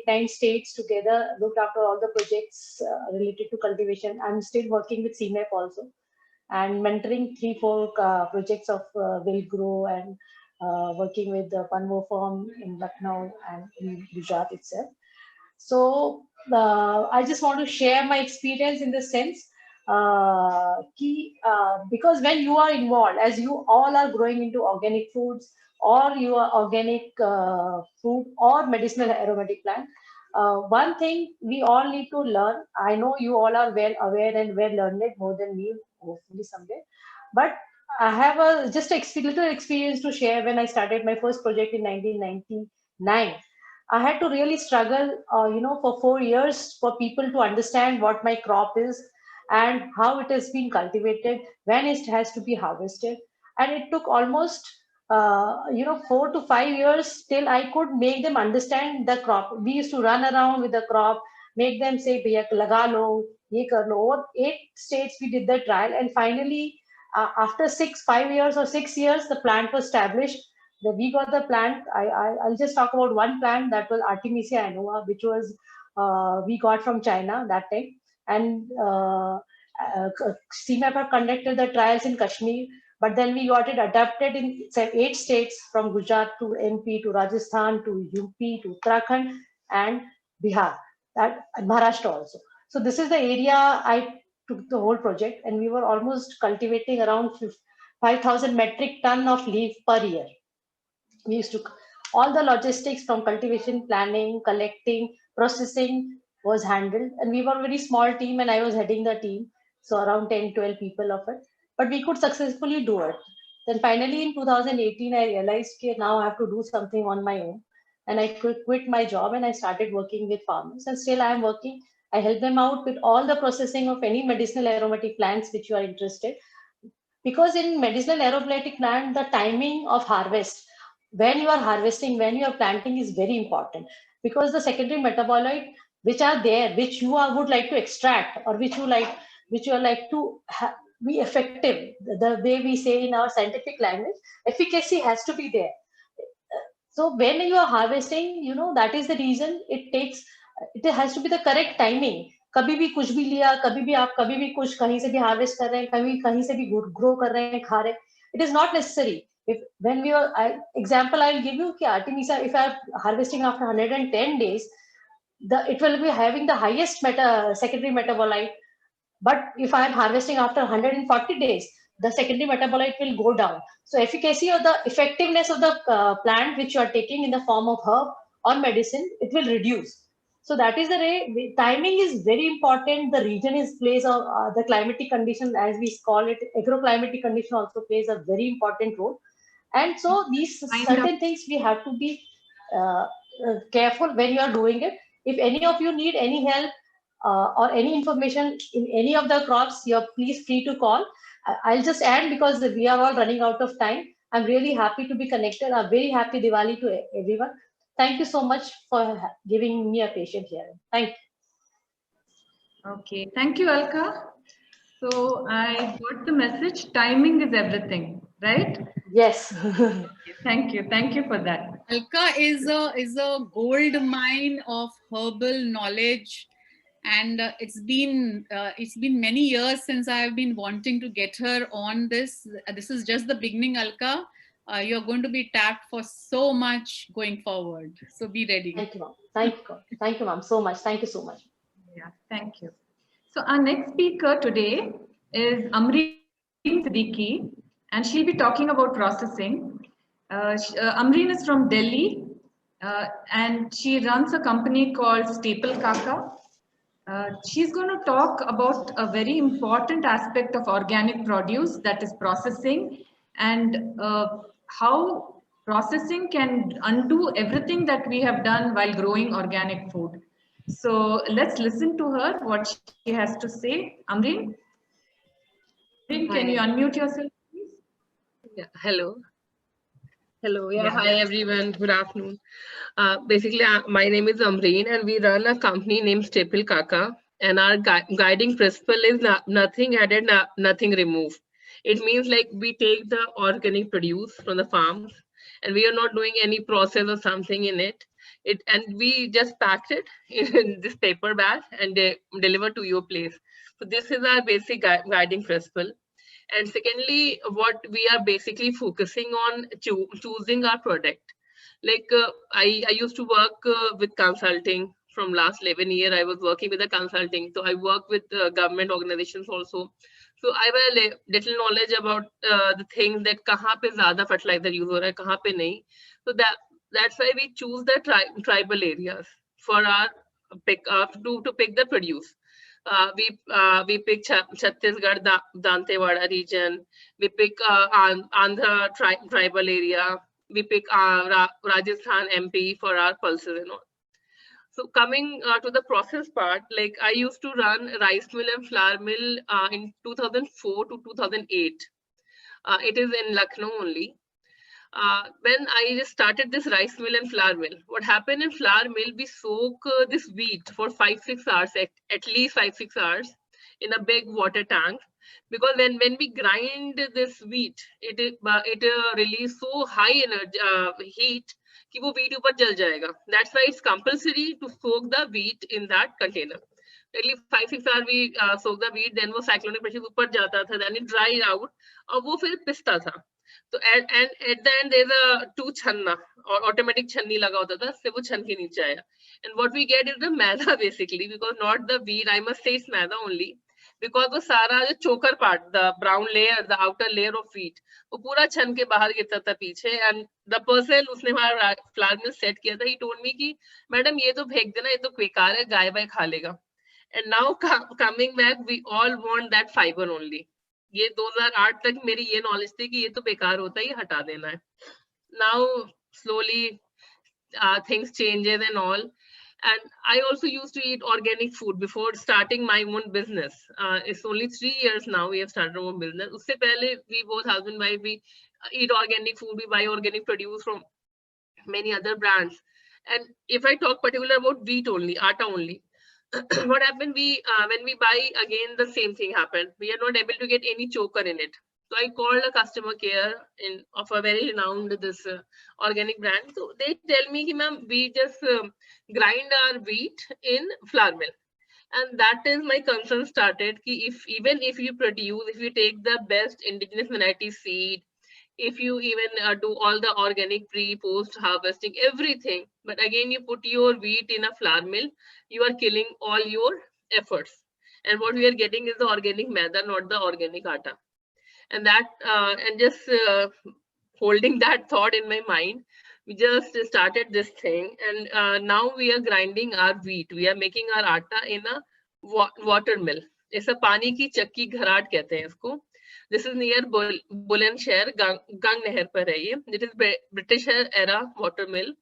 8-9 states together, looked after all the projects related to cultivation. I'm still working with CMEP also, and mentoring 3-4 projects of Will Grow, and working with the Panvo firm in Lucknow and in Gujarat itself. So I just want to share my experience in the sense, because when you are involved, as you all are growing into organic foods, or you are organic food or medicinal aromatic plant, one thing we all need to learn. I know you all are well aware and well learned more than me, hopefully someday. But I have a just a little experience to share. When I started my first project in 1999, I had to really struggle, for 4 years for people to understand what my crop is and how it has been cultivated, when it has to be harvested. And it took almost, 4 to 5 years till I could make them understand the crop. We used to run around with the crop, make them say, "Bhaiya, laga lo, ye kar lo." Over 8 states we did the trial, and finally, after 5 years or 6 years, the plant was established. We got the plant. I'll just talk about one plant, that was Artemisia annua, which was we got from China that time. And CMAP have conducted the trials in Kashmir, but then we got it adapted in 8 states, from Gujarat to MP to Rajasthan to UP to Uttarakhand and Bihar, and Maharashtra also. So this is the area I took the whole project, and we were almost cultivating around 5,000 metric ton of leaf per year. We used to, all the logistics from cultivation, planning, collecting, processing was handled, and we were a very small team, and I was heading the team, so around 10-12 people of it, but we could successfully do it. Then finally in 2018 I realized that now I have to do something on my own, and I quit my job and I started working with farmers, and still I am working. I help them out with all the processing of any medicinal aromatic plants which you are interested, because in medicinal aromatic plant, the timing of harvest, when you are harvesting, when you are planting, is very important, because the secondary metabolite which are there, which you would like to extract, or which you are like to be effective, the way we say in our scientific language, efficacy has to be there. So when you are harvesting, that is the reason it has to be the correct timing. कभी भी कुछ भी लिया, कभी भी कुछ कहीं से भी harvest कर रहे हैं, कहीं से भी grow कर रहे हैं, खा रहे हैं. It is not necessary. Example I'll give you, कि Artemisia, if I am harvesting after 110 days, it will be having the highest secondary metabolite. But if I am harvesting after 140 days, the secondary metabolite will go down. So efficacy or the effectiveness of the plant which you are taking in the form of herb or medicine, it will reduce. So that is the way. Timing is very important. The region plays the climatic condition, as we call it, agroclimatic condition also plays a very important role. And so these certain things we have to be careful when you are doing it. If any of you need any help or any information in any of the crops, you're please free to call. I'll just end because we are all running out of time. I'm really happy to be connected. A very happy Diwali to everyone. Thank you so much for giving me a patient hearing. Thank you. Okay, thank you, Alka. So I got the message, timing is everything, right? Yes. Thank you for that. Alka is a gold mine of herbal knowledge and it's been many years since I have been wanting to get her on this. This is just the beginning, Alka. You're going to be tapped for so much going forward. So be ready. Thank you, ma'am. Thank you. Thank you, ma'am, so much. Thank you so much. Yeah, thank you. So our next speaker today is Amreen Siddiqui, and she'll be talking about processing. Amreen is from Delhi, and she runs a company called Staple Kaka. She's going to talk about a very important aspect of organic produce, that is processing, and how processing can undo everything that we have done while growing organic food. So let's listen to her, what she has to say. Amreen, can you unmute yourself, please? Yeah, hello. Hello, yeah, Yeah. hi everyone, good afternoon. Basically, my name is Amreen and we run a company named Staple Kaka, and our guiding principle is nothing added, nothing removed. It means like we take the organic produce from the farms and we are not doing any process or something in it. And we just packed it in this paper bag and deliver to your place. So this is our basic guiding principle. And secondly, what we are basically focusing on choosing our product. Like I used to work with consulting from last 11 years. I was working with the consulting. So I work with government organizations also. So I have a little knowledge about the things that kahan pe zyada fertilizer use ho raha hai, kahan pe nahi. So that's why we choose the tribal areas for our pick to pick the produce. We pick Chhattisgarh, Dantewada region. We pick Andhra tribal area. We pick Rajasthan, MP for our pulses and all. So coming to the process part, like I used to run rice mill and flour mill in 2004 to 2008. It is in Lucknow only. When I just started this rice mill and flour mill, what happened in flour mill, we soak this wheat for 5-6 hours, at least 5-6 hours in a big water tank. Because when we grind this wheat, it release so high energy heat कि वो wheat ऊपर जल जाएगा. That's why it's compulsory to soak the wheat in that container. At least 5-6 hours we soak the wheat, then वो cyclonic pressure ऊपर जाता था, then it dried out, और वो फिर पिसता था. So and at the end there's a two channa or automatic channi laga hota tha, se wo chan ke niche aaya. And what we get is the maida basically, because not the wheat, I must say it's maida only, because wo sara jo choker part, the brown layer, the outer layer of wheat, wo pura chan ke bahar girta tha piche. And the person usne hamara flour mill set kiya tha, he told me ki madam ye to phek dena, ye to bekar hai, gaay vai kha lega. And now coming back, we all want that fiber only. ये 2008 तक मेरी ये knowledge थी कि ये तो बेकार होता है, ये हटा देना है. Now slowly things changes and all, and I also used to eat organic food before starting my own business. It's only 3 years now we have started our own business. उससे पहले we both husband wife we eat organic food, we buy organic produce from many other brands. And if I talk particular about wheat only, atta only, what happened, when we buy again, the same thing happened. We are not able to get any choker in it. So I called a customer care of a very renowned organic brand. So they tell me, ma'am, we just grind our wheat in flour mill. And that is my concern started. Even if you produce, if you take the best indigenous variety seed, if you even do all the organic pre-post harvesting, everything, but again you put your wheat in a flour mill, you are killing all your efforts. And what we are getting is the organic maida, not the organic atta. And that and just holding that thought in my mind, we just started this thing. And now we are grinding our wheat, we are making our atta in a water mill. ऐसा पानी की चक्की घराट कहते हैं इसको. This is near Bulandshahr, Gang Nehar पर है ये. It is British era water mill.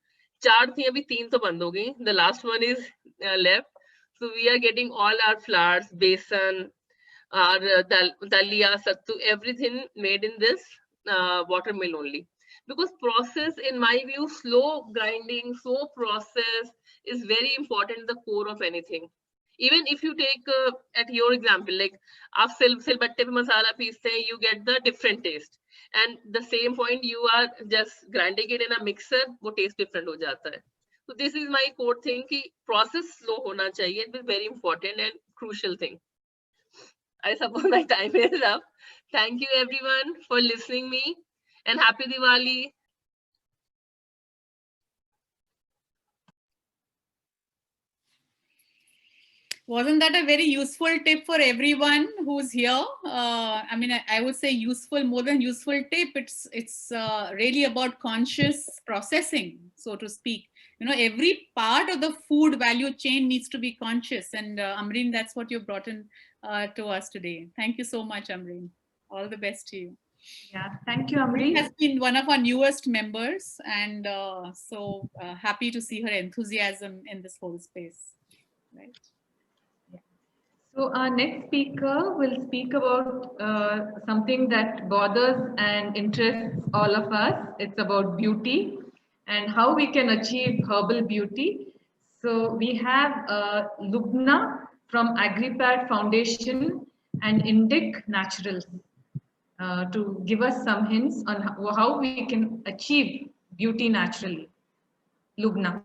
4 थी, अभी 3 तो बंद हो गई. The last one is left. So we are getting all our flours, besan, our dalia, sattu, everything made in this water mill only. Because process, in my view, slow grinding, slow process is very important, the core of anything. Even if you take at your example, like आप सिलबट्टे पे मसाला पीसते हैं, you get the different taste. And the same point, you are just grinding it in a mixer, वो taste different हो जाता है. So this is my core thing कि process slow होना चाहिए. It is very important and crucial thing. I suppose my time is up. Thank you everyone for listening me, and happy Diwali. Wasn't that a very useful tip for everyone who's here? I mean, I would say useful, more than useful tip. It's really about conscious processing, so to speak. You know, every part of the food value chain needs to be conscious. And Amreen, that's what you brought in to us today. Thank you so much, Amreen. All the best to you. Yeah, thank you, She Amreen. has been one of our newest members, and so happy to see her enthusiasm in this whole space. Right. So our next speaker will speak about something that bothers and interests all of us. It's about beauty and how we can achieve herbal beauty. So we have Lubna from Agripad Foundation and Indic Naturals to give us some hints on how we can achieve beauty naturally. Lubna.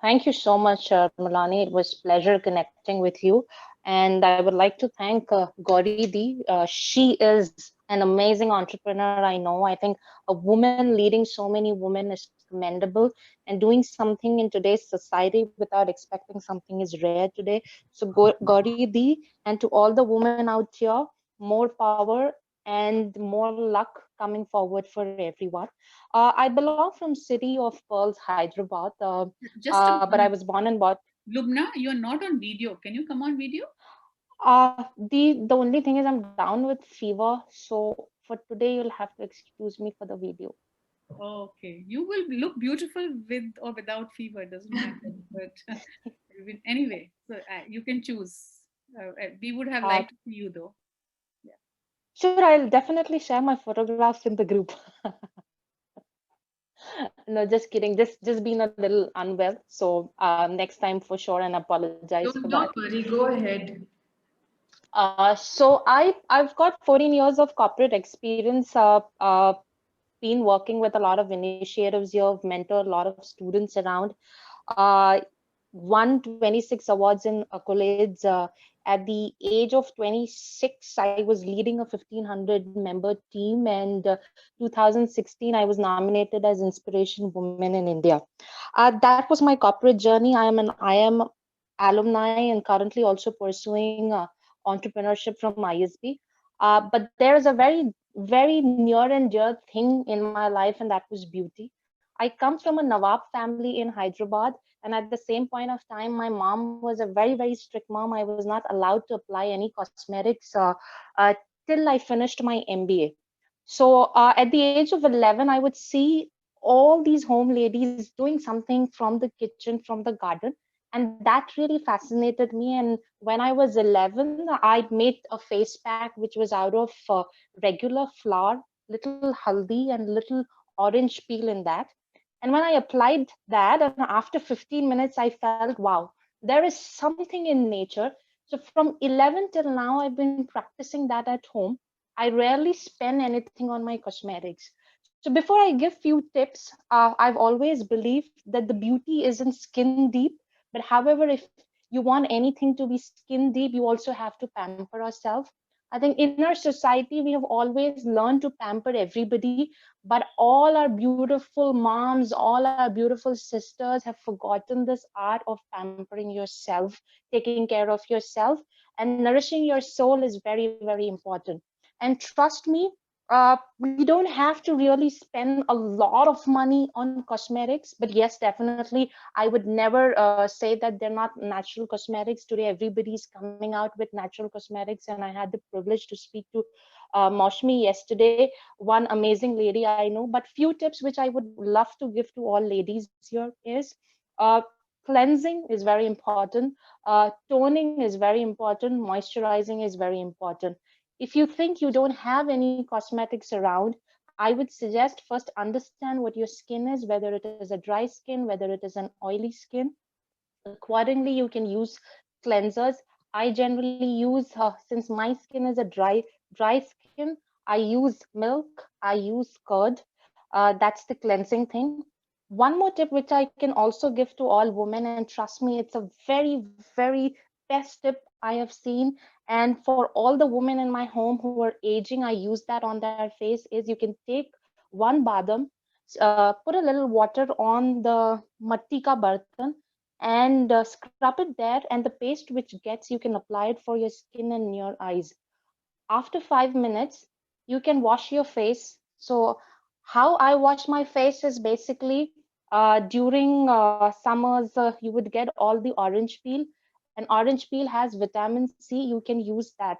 Thank you so much, Mulani. It was pleasure connecting with you. And I would like to thank Gauri Di. She is an amazing entrepreneur. I know. I think a woman leading so many women is commendable, and doing something in today's society without expecting something is rare today. So Gauri Di, and to all the women out here, more power and more luck coming forward for everyone. I belong from city of Pearls, Hyderabad, but I was born and bought. Lubna, you're not on video. Can you come on video? The only thing is I'm down with fever, so for today you'll have to excuse me for the video. Okay, you will look beautiful with or without fever. Doesn't matter. But anyway, so you can choose. We would have liked to see you though. Yeah. Sure, I'll definitely share my photographs in the group. No, just kidding. Just being a little unwell. So next time for sure, and apologize for that. Don't worry. Go ahead. So I've got 14 years of corporate experience. Been working with a lot of initiatives here. I've mentored a lot of students around. Won 26 awards in accolades. At the age of 26, I was leading a 1500 member team, and 2016, I was nominated as Inspiration Woman in India. That was my corporate journey. I am alumni and currently also pursuing entrepreneurship from ISB. But there is a very near and dear thing in my life, and that was beauty. I come from a Nawab family in Hyderabad, and at the same point of time, my mom was a very strict mom. I was not allowed to apply any cosmetics till I finished my MBA. So at the age of 11, I would see all these home ladies doing something from the kitchen, from the garden, and that really fascinated me. And when I was 11, I made a face pack which was out of regular flour, little haldi and little orange peel in that. And when I applied that, and after 15 minutes, I felt, wow, there is something in nature. So from 11 till now, I've been practicing that at home. I rarely spend anything on my cosmetics. So before I give few tips, I've always believed that the beauty isn't skin deep. But however, if you want anything to be skin deep, you also have to pamper yourself. I think in our society, we have always learned to pamper everybody, but all our beautiful moms, all our beautiful sisters have forgotten this art of pampering yourself, taking care of yourself, and nourishing your soul is very important. And trust me, we don't have to really spend a lot of money on cosmetics, but yes, definitely, I would never say that they're not natural cosmetics. Today, everybody's coming out with natural cosmetics, and I had the privilege to speak to Moshmi yesterday, one amazing lady I know. But few tips which I would love to give to all ladies here is cleansing is very important, toning is very important, moisturizing is very important. If you think you don't have any cosmetics around, I would suggest first understand what your skin is, whether it is a dry skin, whether it is an oily skin. Accordingly, you can use cleansers. I generally use, since my skin is a dry skin, I use milk, I use curd. That's the cleansing thing. One more tip which I can also give to all women, and trust me, it's a very, very best tip I have seen. And for all the women in my home who are aging, I use that on their face, is you can take one badam, put a little water on the matti ka bartan, and scrub it there, and the paste which gets, you can apply it for your skin and your eyes. After 5 minutes, you can wash your face. So how I wash my face is basically during summers, you would get all the orange peel, and orange peel has vitamin C. You can use that.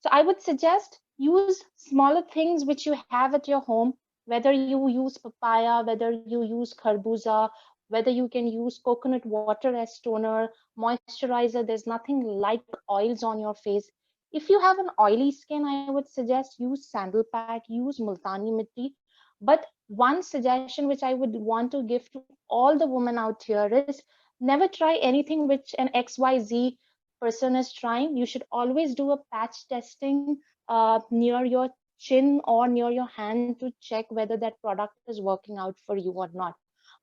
So I would suggest use smaller things which you have at your home, whether you use papaya, whether you use kharbuza, whether you can use coconut water as toner, moisturizer. There's nothing like oils on your face. If you have an oily skin, I would suggest use sandal pack, use multani mitti. But one suggestion which I would want to give to all the women out here is never try anything which an XYZ person is trying. You should always do a patch testing near your chin or near your hand to check whether that product is working out for you or not.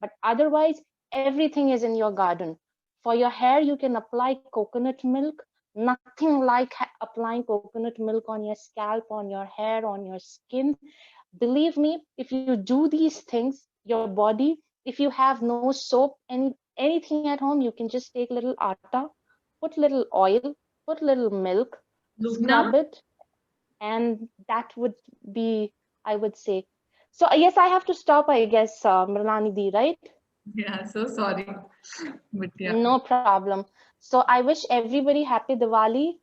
But otherwise, everything is in your garden. For your hair, you can apply coconut milk. Nothing like applying coconut milk on your scalp, on your hair, on your skin. Believe me, if you do these things, your body, if you have no soap, anything at home, you can just take little atta, put little oil, put little milk, scrub Lubna? it, and that would be, I would say. So yes, I have to stop, I guess, Mrunalini Di, right? Yeah, so sorry. But yeah. No problem. So I wish everybody happy Diwali,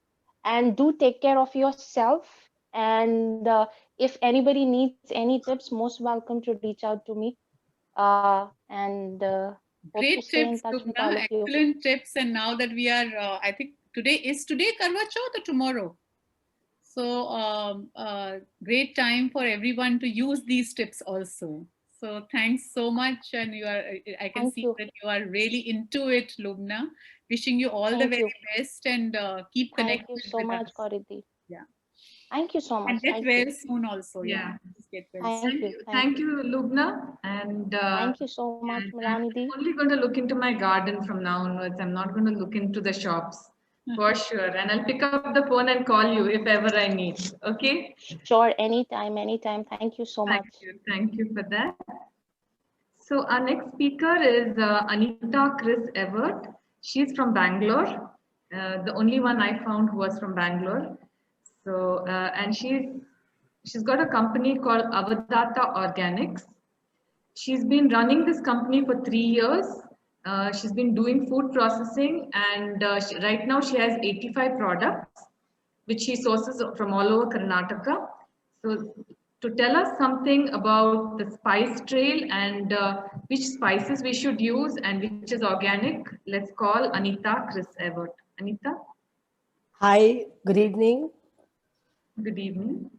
and do take care of yourself. And if anybody needs any tips, most welcome to reach out to me. And hope to Great stay in tips, touch with Lubna. all of you. Excellent tips. And now that we are, I think today Karwa Chauth or tomorrow? So great time for everyone to use these tips also. So thanks so much. And I can Thank see you. that you are really into it, Lubna. Wishing you all the Thank very you. best, and keep Thank connected you so with much, us. Gauridi. Yeah. Thank you so much. And get Thank well you. soon also. Yeah. Just get well soon. Thank you. Thank you, Lubna. And Thank you so much, and Mrunalini Di. I'm only going to look into my garden from now onwards. I'm not going to look into the shops for sure. And I'll pick up the phone and call you if ever I need. Okay. Sure, anytime, anytime. Thank you so much. Thank you for that. So our next speaker is Anita Chris Evert. She's from Bangalore. The only one I found who was from Bangalore. So and she's got a company called Avadata Organics. She's been running this company for 3 years. She's been doing food processing, and right now she has 85 products, which she sources from all over Karnataka. So to tell us something about the spice trail and which spices we should use and which is organic, let's call Anita Chris Evert. Anita? Hi, good evening. Good evening.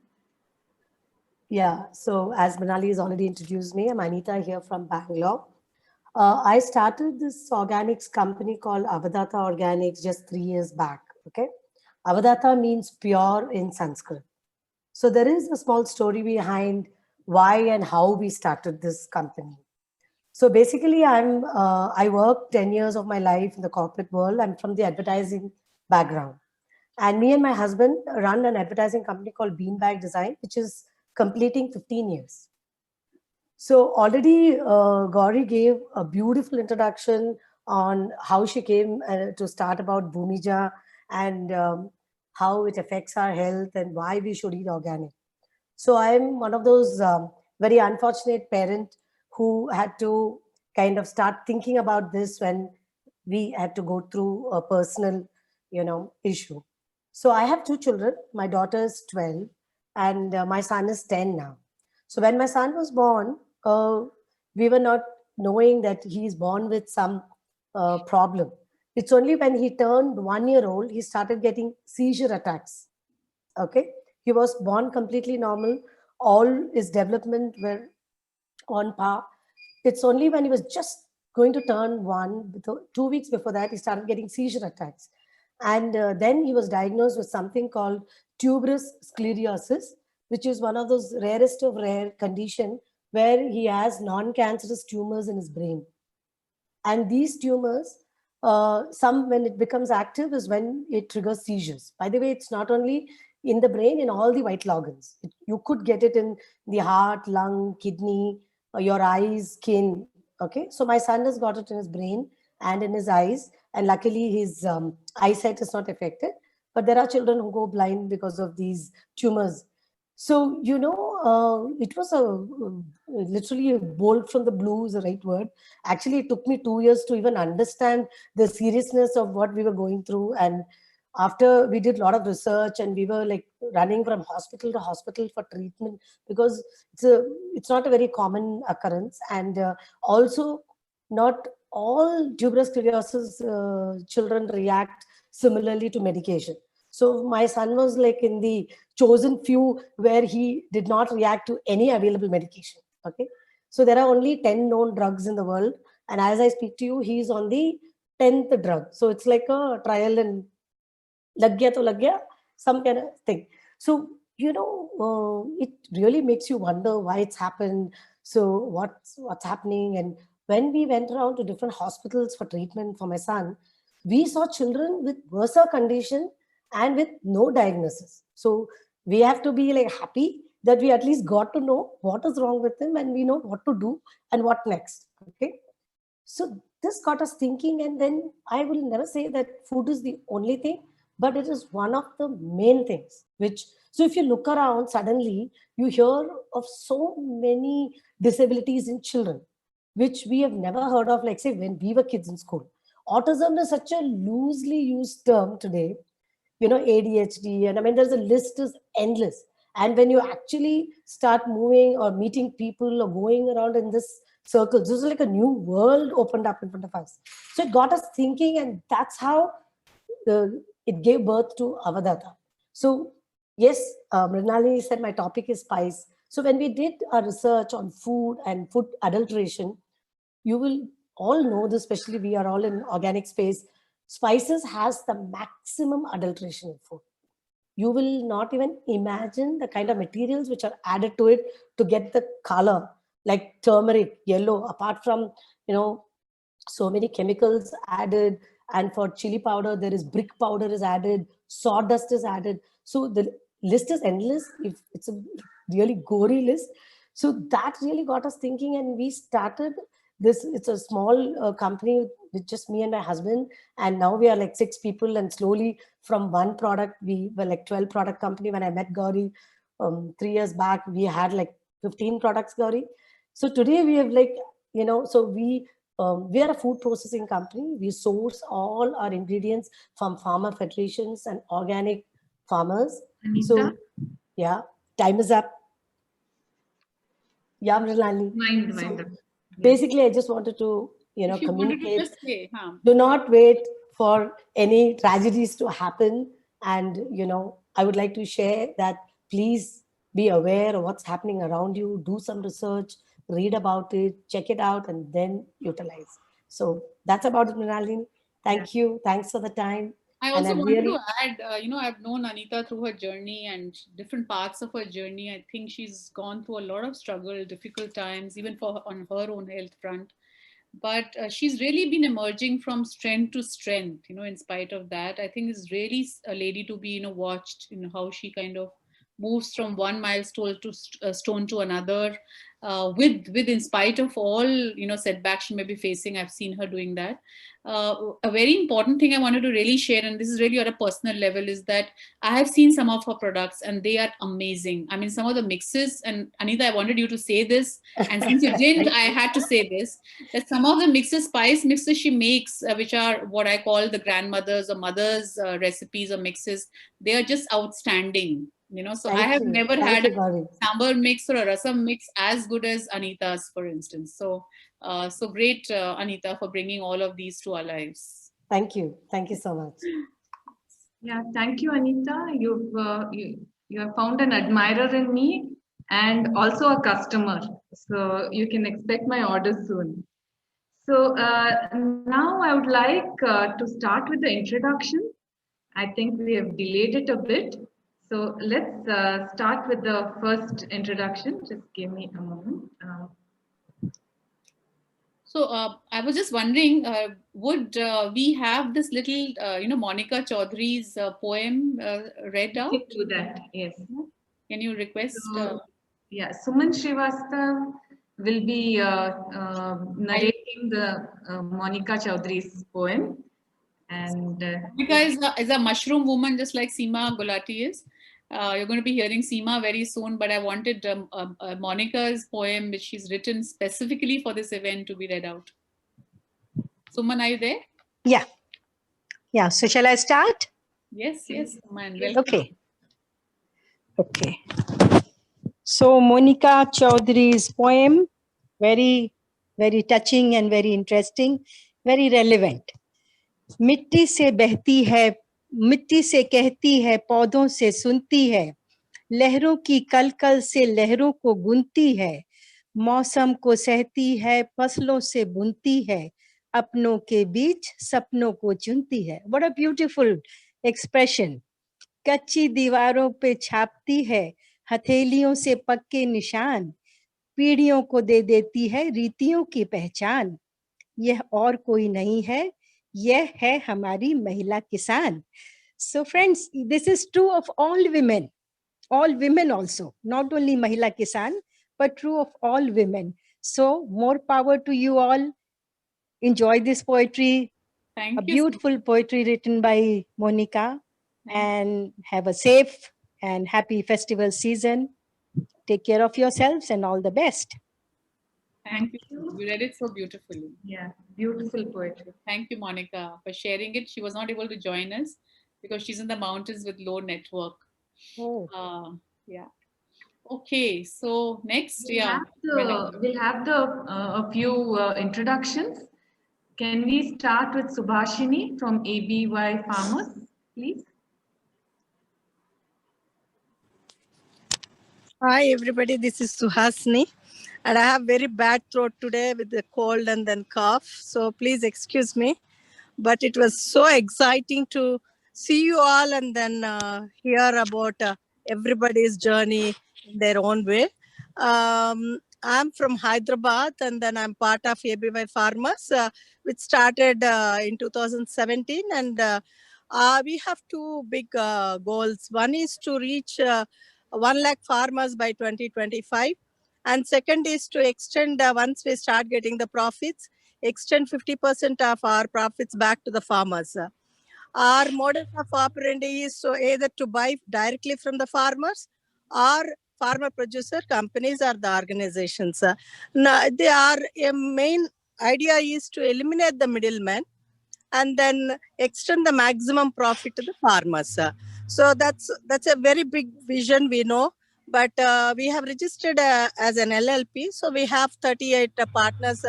Yeah, so as Manali has already introduced me, I'm Anita here from Bangalore. I started this organics company called Avadata Organics just 3 years back, okay? Avadata means pure in Sanskrit. So there is a small story behind why and how we started this company. So basically, I worked 10 years of my life in the corporate world. I'm from the advertising background. And me and my husband run an advertising company called Beanbag Design, which is completing 15 years. So already Gauri gave a beautiful introduction on how she came to start about Bhumija and how it affects our health and why we should eat organic. So I'm one of those very unfortunate parents who had to kind of start thinking about this when we had to go through a personal, issue. So I have 2 children. My daughter is 12 and my son is 10 now. So when my son was born, we were not knowing that he is born with some problem. It's only when he turned 1 year old, he started getting seizure attacks. Okay. He was born completely normal. All his development were on par. It's only when he was just going to turn 1, 2 weeks before that, he started getting seizure attacks. And then he was diagnosed with something called tuberous sclerosis, which is one of those rarest of rare condition where he has non-cancerous tumors in his brain. And these tumors, when it becomes active is when it triggers seizures. By the way, it's not only in the brain, in all the vital organs. You could get it in the heart, lung, kidney, your eyes, skin. Okay, so my son has got it in his brain and in his eyes, and luckily his eyesight is not affected. But there are children who go blind because of these tumors. So, it was literally a bolt from the blue is the right word. Actually, it took me 2 years to even understand the seriousness of what we were going through. And after we did a lot of research, and we were like running from hospital to hospital for treatment, because it's not a very common occurrence. And also, not all tuberous sclerosis children react similarly to medication. So my son was like in the chosen few where he did not react to any available medication. Okay. So there are only 10 known drugs in the world. And as I speak to you, he's on the 10th drug. So it's like a trial and lag gaya to lag gaya, some kind of thing. So, it really makes you wonder why it's happened. So what's happening? And when we went around to different hospitals for treatment for my son, we saw children with worse condition and with no diagnosis. So we have to be like happy that we at least got to know what is wrong with him, and we know what to do and what next. Okay. So this got us thinking. And then I will never say that food is the only thing, but it is one of the main things so if you look around, suddenly you hear of so many disabilities in children, which we have never heard of, like say when we were kids in school. Autism is such a loosely used term today, ADHD, and I mean, there's a list is endless. And when you actually start moving or meeting people or going around in this circle, this is like a new world opened up in front of us. So it got us thinking, and that's how it gave birth to Avadata. So yes, Mrinalini said my topic is spice. So when we did our research on food and food adulteration, you will all know this, especially we are all in organic space. Spices has the maximum adulteration in food. You will not even imagine the kind of materials which are added to it to get the color, like turmeric, yellow, apart from, so many chemicals added. And for chili powder, there is brick powder is added, sawdust is added. So the list is endless. It's a really gory list. So that really got us thinking, and we started this. It's a small company with just me and my husband, and now we are like 6 people, and slowly from one product we were like 12 product company. When I met Gauri 3 years back, we had like 15 products, Gauri. So today we have like, so we are a food processing company. We source all our ingredients from farmer federations and organic farmers. Anita? So yeah, time is up. Yeah, Mrinalini. Mind up. Basically, I just wanted to, If you wanted to communicate. just say, Do not wait for any tragedies to happen. And, I would like to share that please be aware of what's happening around you. Do some research, read about it, check it out, and then utilize. So that's about it, Mrinalini. Thank you. Thanks for the time. I And also I'm wanted really- to add, I've known Anita through her journey and different parts of her journey. I think she's gone through a lot of struggle, difficult times, even on her own health front. But she's really been emerging from strength to strength, in spite of that. I think it's really a lady to be, watched, how she kind of moves from one milestone to stone to another, with in spite of all, setbacks she may be facing. I've seen her doing that. A very important thing I wanted to really share, and this is really at a personal level, is that I have seen some of her products and they are amazing. I mean, some of the mixes, and Anita, I wanted you to say this, and since you didn't, I had to say this, that some of the mixes, spice mixes she makes, which are what I call the grandmother's or mother's recipes or mixes, they are just outstanding. So I have never had a sambar mix or a rasam mix as good as Anita's, for instance. So so great, Anita, for bringing all of these to our lives. Thank you. Thank you so much. Yeah, thank you, Anita. You have found an admirer in me and also a customer. So you can expect my order soon. So now I would like to start with the introduction. I think we have delayed it a bit. So let's start with the first introduction. Just give me a moment. So I was just wondering, would we have this little, Monica Chaudhary's poem read out? We can do that, yes. Can you request? So, yeah, Suman Srivastav will be narrating the Monica Chaudhary's poem. And Monica is a mushroom woman, just like Seema Gulati is. You're going to be hearing Seema very soon, but I wanted Monica's poem, which she's written specifically for this event, to be read out. Suman, are you there? Yeah. Yeah. So shall I start? Yes, yes, Suman. Okay. Okay. So Monica Chaudhary's poem, very, very touching and very interesting, very relevant. मिट्टी से बहती है, मिट्टी से कहती है, पौधों से सुनती है, लहरों की कलकल से लहरों को गुनती है, मौसम को सहती है, फसलों से बुनती है, अपनों के बीच सपनों को चुनती है. What a beautiful expression. कच्ची दीवारों पे छापती है, हथेलियों से पक्के निशान, पीढ़ियों को दे देती है रीतियों की पहचान. यह और कोई नहीं है, यह है हमारी महिला किसान. So friends, this is true of all women also, not only Mahila Kisan, but true of all women. So more power to you all. Enjoy this poetry. Thank a you. Beautiful poetry written by Monica. And have a safe and happy festival season. Take care of yourselves and all the best. Thank you. You read it so beautifully. Yeah, beautiful poetry. Thank you, Monica, for sharing it. She was not able to join us because she's in the mountains with low network. Oh. Yeah. Okay, so next, We'll have a few introductions. Can we start with Subhashini from ABY Farmers, please? Hi everybody, this is Suhasini. And I have very bad throat today with the cold and then cough. So please excuse me. But it was so exciting to see you all and then hear about everybody's journey in their own way. I'm from Hyderabad and then I'm part of ABY Farmers, which started in 2017. And we have two big goals. One is to reach 1 lakh farmers by 2025. And second is to extend, once we start getting the profits, extend 50% of our profits back to the farmers. Our model of operandi is so either to buy directly from the farmers or farmer producer companies or the organizations. Now, a main idea is to eliminate the middleman and then extend the maximum profit to the farmers. So that's a very big vision, we know. But we have registered as an LLP, so we have 38 partners.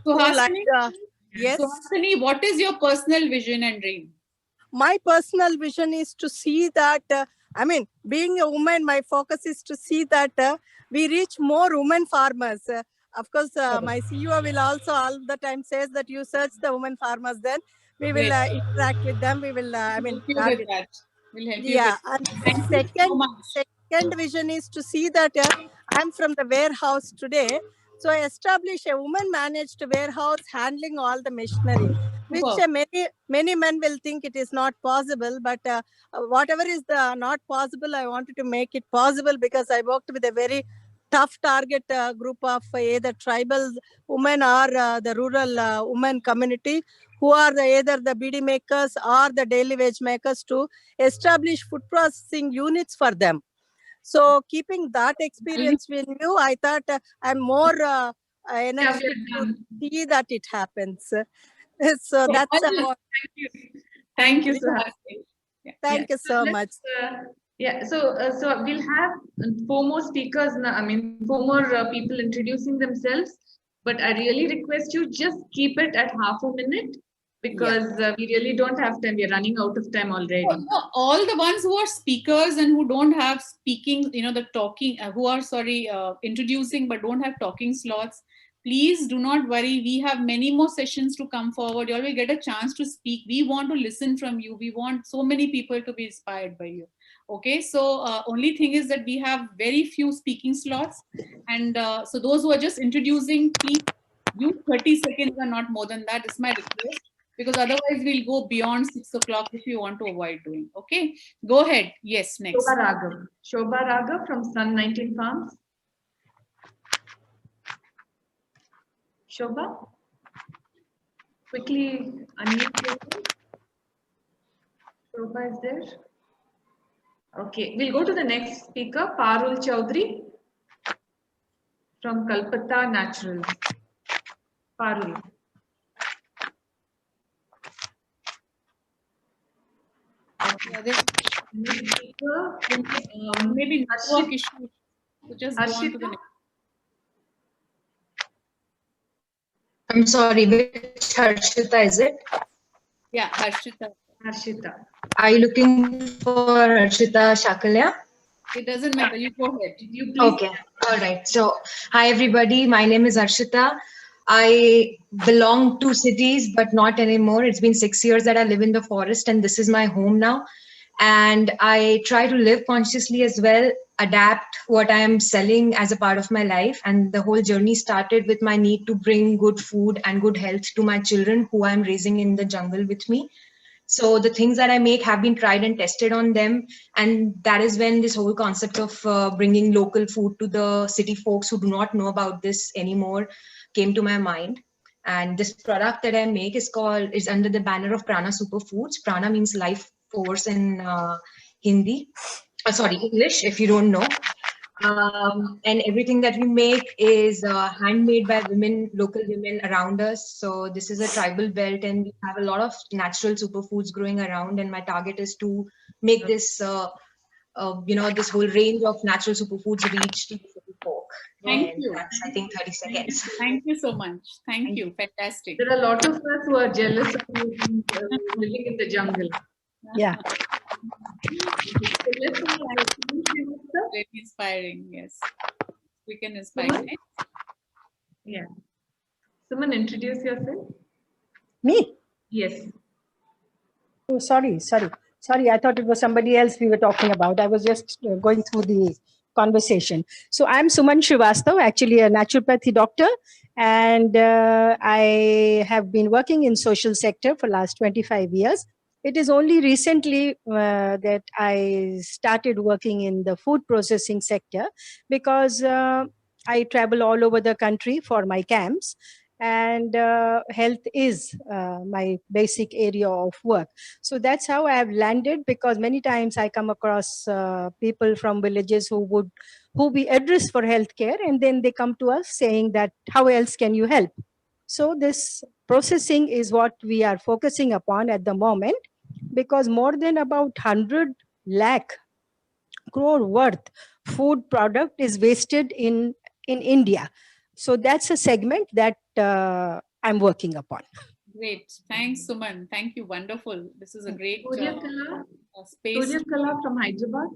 Yes. Suhasini, what is your personal vision and dream? My personal vision is to see that, being a woman, my focus is to see that we reach more women farmers. Of course, my CEO will also all the time says that you search the women farmers, then we will interact with them. We will, We'll help you with that. Yeah, and second vision is to see that I'm from the warehouse today. So I establish a woman-managed warehouse handling all the machinery, which many men will think it is not possible. But whatever is the not possible, I wanted to make it possible because I worked with a very tough target group of either tribal women or the rural women community who are either the BD makers or the daily wage makers to establish food processing units for them. So keeping that experience with you, I thought I'm more energetic to see that it happens. So that's about. Thank you, Suhasini. Thank you so much. So we'll have 4 more speakers now. 4 more people introducing themselves. But I really request you just keep it at half a minute because we really don't have time. We're running out of time already. All the ones who are speakers and who don't have speaking, the talking, who are introducing but don't have talking slots, please do not worry. We have many more sessions to come forward. You all will get a chance to speak. We want to listen from you. We want so many people to be inspired by you. Okay, so only thing is that we have very few speaking slots, and so those who are just introducing, please use 30 seconds and not more than that. It's my request, because otherwise we'll go beyond 6 o'clock, which we want to avoid doing. Okay, go ahead. Yes, next. Shobha Raghav. Shobha Raghav from Sun 19 Farms. Shobha, quickly unmute yourself. Shobha is there. Okay, we'll go to the next speaker, Parul Chaudhary from Kalpata Naturals. Parul. Okay. Next speaker, maybe network issue. So just go on to the next. I'm sorry, which Harshita is it? Yeah, Harshita. Harshita. Are you looking for Harshita Shakalya? It doesn't matter. You go ahead. You please. Okay. All right. So, hi everybody. My name is Harshita. I belong to cities, but not anymore. It's been 6 years that I live in the forest, and this is my home now. And I try to live consciously as well, adapt what I am selling as a part of my life. And the whole journey started with my need to bring good food and good health to my children who I'm raising in the jungle with me. So the things that I make have been tried and tested on them. And that is when this whole concept of bringing local food to the city folks who do not know about this anymore came to my mind. And this product that I make is under the banner of Prana Superfoods. Prana means life force in Hindi. Sorry, English, if you don't know. And everything that we make is handmade by women, local women around us. So this is a tribal belt, and we have a lot of natural superfoods growing around. And my target is to make this, this whole range of natural superfoods reach to the city folk. Thank and you. That's, I think, 30 seconds. Thank you so much. Thank you. Fantastic. There are a lot of us who are jealous of you living in the jungle. Yeah. Very inspiring. Yes. We can inspire. Suman? Yeah. Someone introduce yourself. Me? Yes. Oh, sorry. I thought it was somebody else we were talking about. I was just going through the conversation. So I'm Suman Srivastav, actually a naturopathy doctor, and I have been working in social sector for last 25 years. It is only recently that I started working in the food processing sector, because I travel all over the country for my camps, and health is my basic area of work. So that's how I have landed, because many times I come across people from villages who we address for healthcare, and then they come to us saying that, how else can you help? So this processing is what we are focusing upon at the moment, because more than about 100 lakh crore worth food product is wasted in India. So that's a segment that I'm working upon. Great. Thanks, Suman. Thank you. Wonderful. This is a great Surya Kala. space. Surya Kala from Hyderabad.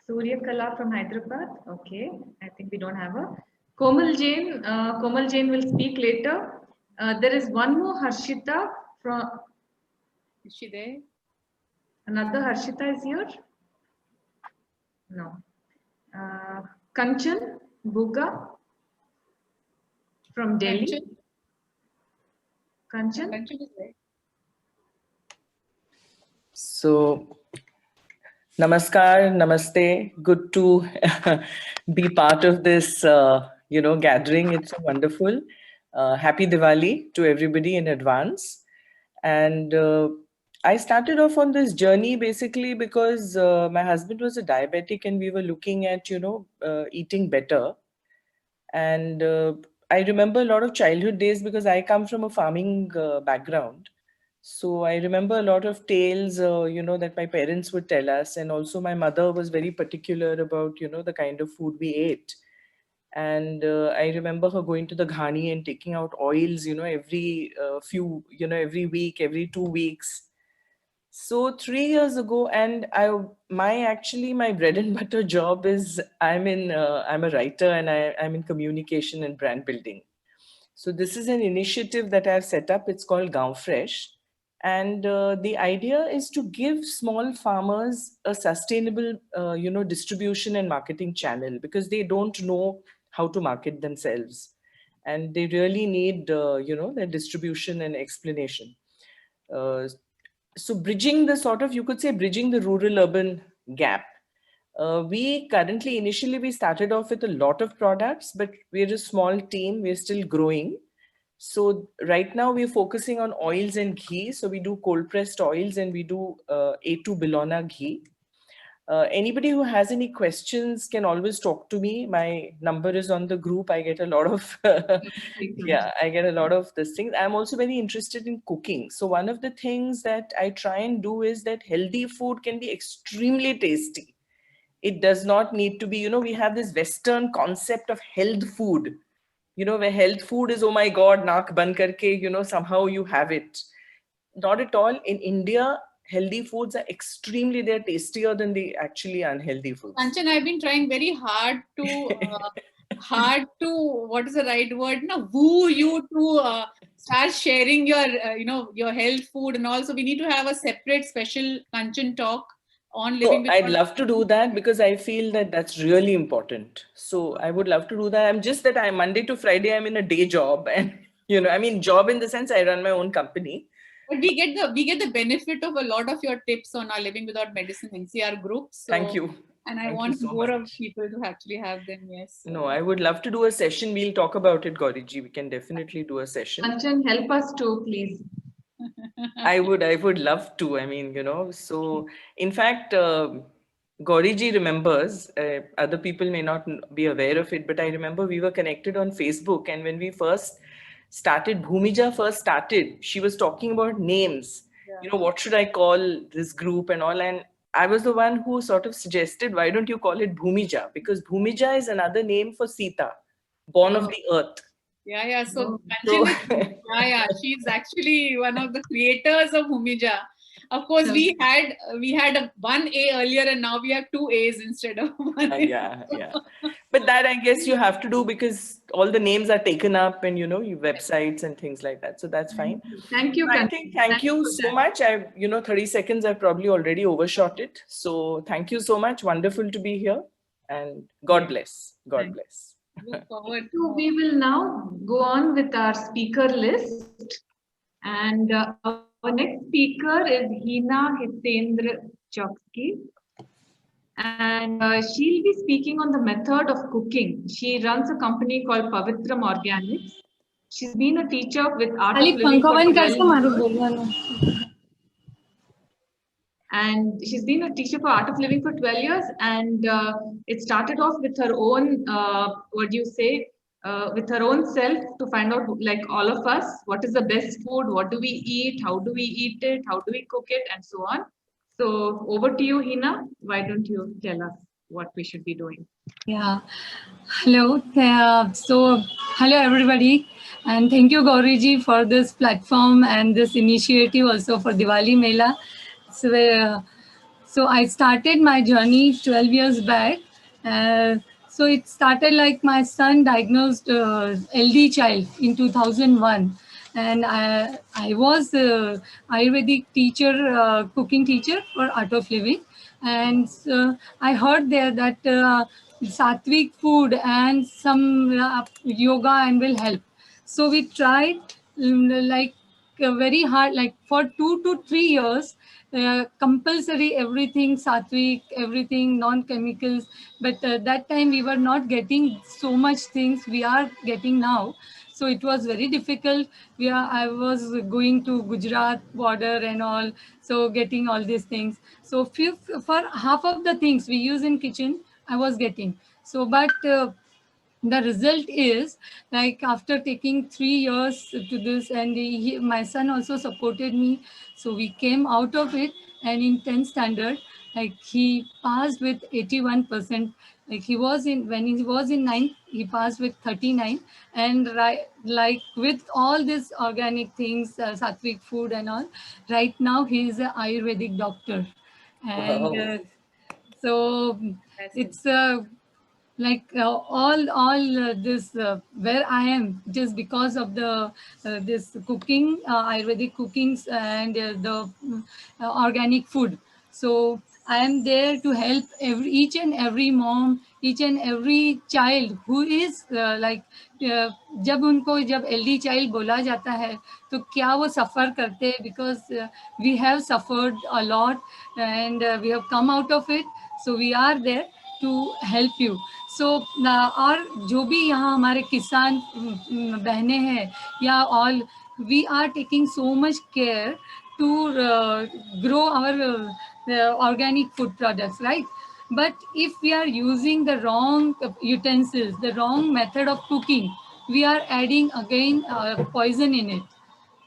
Surya Kala from Hyderabad. Okay, I think we don't have a. Komal Jain. Komal Jain will speak later. There is one more Harshita from. Is she there? Another Harshita is here. No. Kanchan Buga from Delhi. Kanchan. Kanchan is there. So, namaskar, namaste. Good to be part of this, gathering. It's so wonderful. Happy Diwali to everybody in advance. And I started off on this journey basically because my husband was a diabetic, and we were looking at, eating better. And I remember a lot of childhood days, because I come from a farming background. So I remember a lot of tales, that my parents would tell us. And also my mother was very particular about, the kind of food we ate. And I remember her going to the ghani and taking out oils, every every week, every 2 weeks. So 3 years ago, and my bread and butter job is I'm a writer, and I'm in communication and brand building. So this is an initiative that I've set up. It's called Gaon Fresh. And the idea is to give small farmers a sustainable, distribution and marketing channel, because they don't know how to market themselves. And they really need, their distribution and explanation. So bridging the sort of, you could say, bridging the rural-urban gap. Initially we started off with a lot of products, but we're a small team, we're still growing. So right now we're focusing on oils and ghee. So we do cold pressed oils and we do A2 Bellona ghee. Anybody who has any questions can always talk to me. My number is on the group. I get a lot of, I get a lot of this thing. I'm also very interested in cooking. So one of the things that I try and do is that healthy food can be extremely tasty. It does not need to be, we have this Western concept of health food, where health food is, oh my God, naak ban karke, somehow you have it. Not at all. In India, healthy foods are they're tastier than the actually unhealthy foods. Kanchan, I've been trying very hard to, what is the right word? No, woo you to start sharing your, your health food, and also we need to have a separate special Kanchan talk on living. So I'd love to do that, because I feel that that's really important. So I would love to do that. I'm just that I'm Monday to Friday, I'm in a day job, and job in the sense I run my own company. But we get the benefit of a lot of your tips on our Living Without Medicine NCR group. So, thank you. And I want more of people to actually have them. Yes. No, I would love to do a session. We'll talk about it, Gauriji. We can definitely do a session. Kanchan, help us too, please. I would love to. So in fact, Gauriji remembers, other people may not be aware of it, but I remember we were connected on Facebook, and when we first started, Bhumija first started, she was talking about names. Yeah. What should I call this group and all, and I was the one who sort of suggested, why don't you call it Bhumija? Because Bhumija is another name for Sita, born of the earth. Yeah. So, she's actually one of the creators of Bhumija. Of course, we had one A earlier, and now we have two A's instead of one A. Yeah. But that, I guess, you have to do, because all the names are taken up, and your websites and things like that. So that's fine. Thank you. I think thank you so much. 30 seconds I've probably already overshot it. So thank you so much. Wonderful to be here, and God bless. God bless. Look forward. So we will now go on with our speaker list, and our next speaker is Hina Hitendra Choksky, and she'll be speaking on the method of cooking. She runs a company called Pavitram Organics. She's been a teacher with Art of Living for 12 years. And she's been a teacher for Art of Living for 12 years. And it started off with her own, with her own self, to find out, like all of us, what is the best food, what do we eat, how do we eat it, how do we cook it, and so on. So over to you, Hina. Why don't you tell us what we should be doing? Yeah. Hello. Hello, everybody. And thank you, Gauriji, for this platform and this initiative also for Diwali Mela. So I started my journey 12 years back. So it started like my son diagnosed LD child in 2001. And I was Ayurvedic teacher, cooking teacher for Art of Living. And I heard there that sattvic food and some yoga and will help. So we tried very hard, like for 2 to 3 years, compulsory everything sattvic, everything non-chemicals. But that time we were not getting so much things we are getting now. So it was very difficult. I was going to Gujarat border and all, so getting all these things. So for half of the things we use in kitchen, I was getting. So, but the result is, like, after taking 3 years to this, and my son also supported me. So we came out of it, and in 10th standard, like, he passed with 81%. Like, when he was in 9th, he passed with 39. And like with all these organic things, sattvic food and all, right now he is an Ayurvedic doctor. And so it's like all this where I am just because of the this cooking, Ayurvedic cookings and the organic food. So I am there to help each and every mom, each and every child who is like जब उनको जब elderly child बोला जाता है तो क्या वो सफ़र करते हैं, because we have suffered a lot and we have come out of it, so we are there to help you. So और जो भी यहाँ हमारे किसान बहनें हैं या all, we are taking so much care to grow our organic food products, right? But if we are using the wrong utensils, the wrong method of cooking, we are adding again poison in it.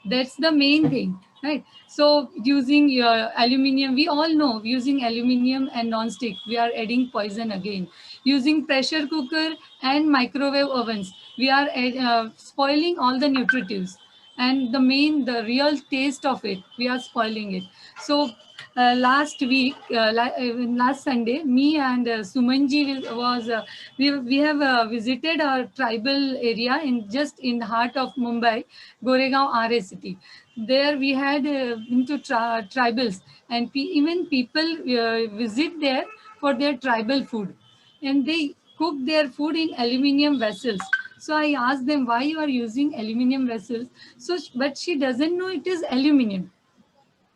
That's the main thing, right? So using your aluminium, we all know using aluminium and non-stick, we are adding poison again. Using pressure cooker and microwave ovens, we are spoiling all the nutritives. And the real taste of it, we are spoiling it. So last week, last Sunday, me and Sumanji we have visited our tribal area just in the heart of Mumbai, Goregaon RA city. There we had into tribals, and even people visit there for their tribal food, and they cook their food in aluminium vessels. So I asked them why you are using aluminium vessels. So, but she doesn't know it is aluminium.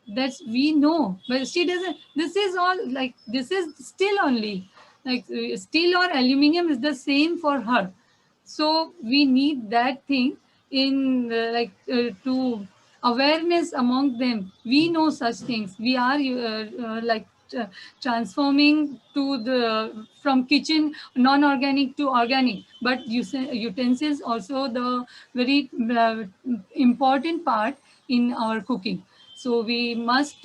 That's we know, but she doesn't. This is all like, this is steel only, like steel or aluminium is the same for her. So we need that thing in to awareness among them. We know such things. We are transforming to the from kitchen non-organic to organic, but utensils also the very important part in our cooking. So we must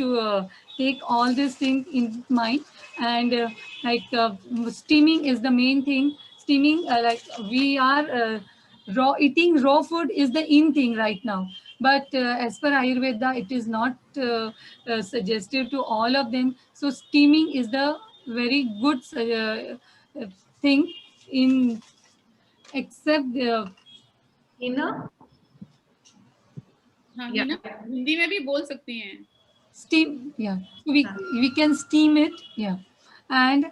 take all these things in mind, and steaming is the main thing. Steaming, we are eating raw food is the in thing right now. But as per Ayurveda, it is not suggested to all of them. So steaming is the very good thing in, except Hina? हाँ, हिना हिंदी में भी बोल सकती हैं. Steam, yeah, we can steam it, yeah. And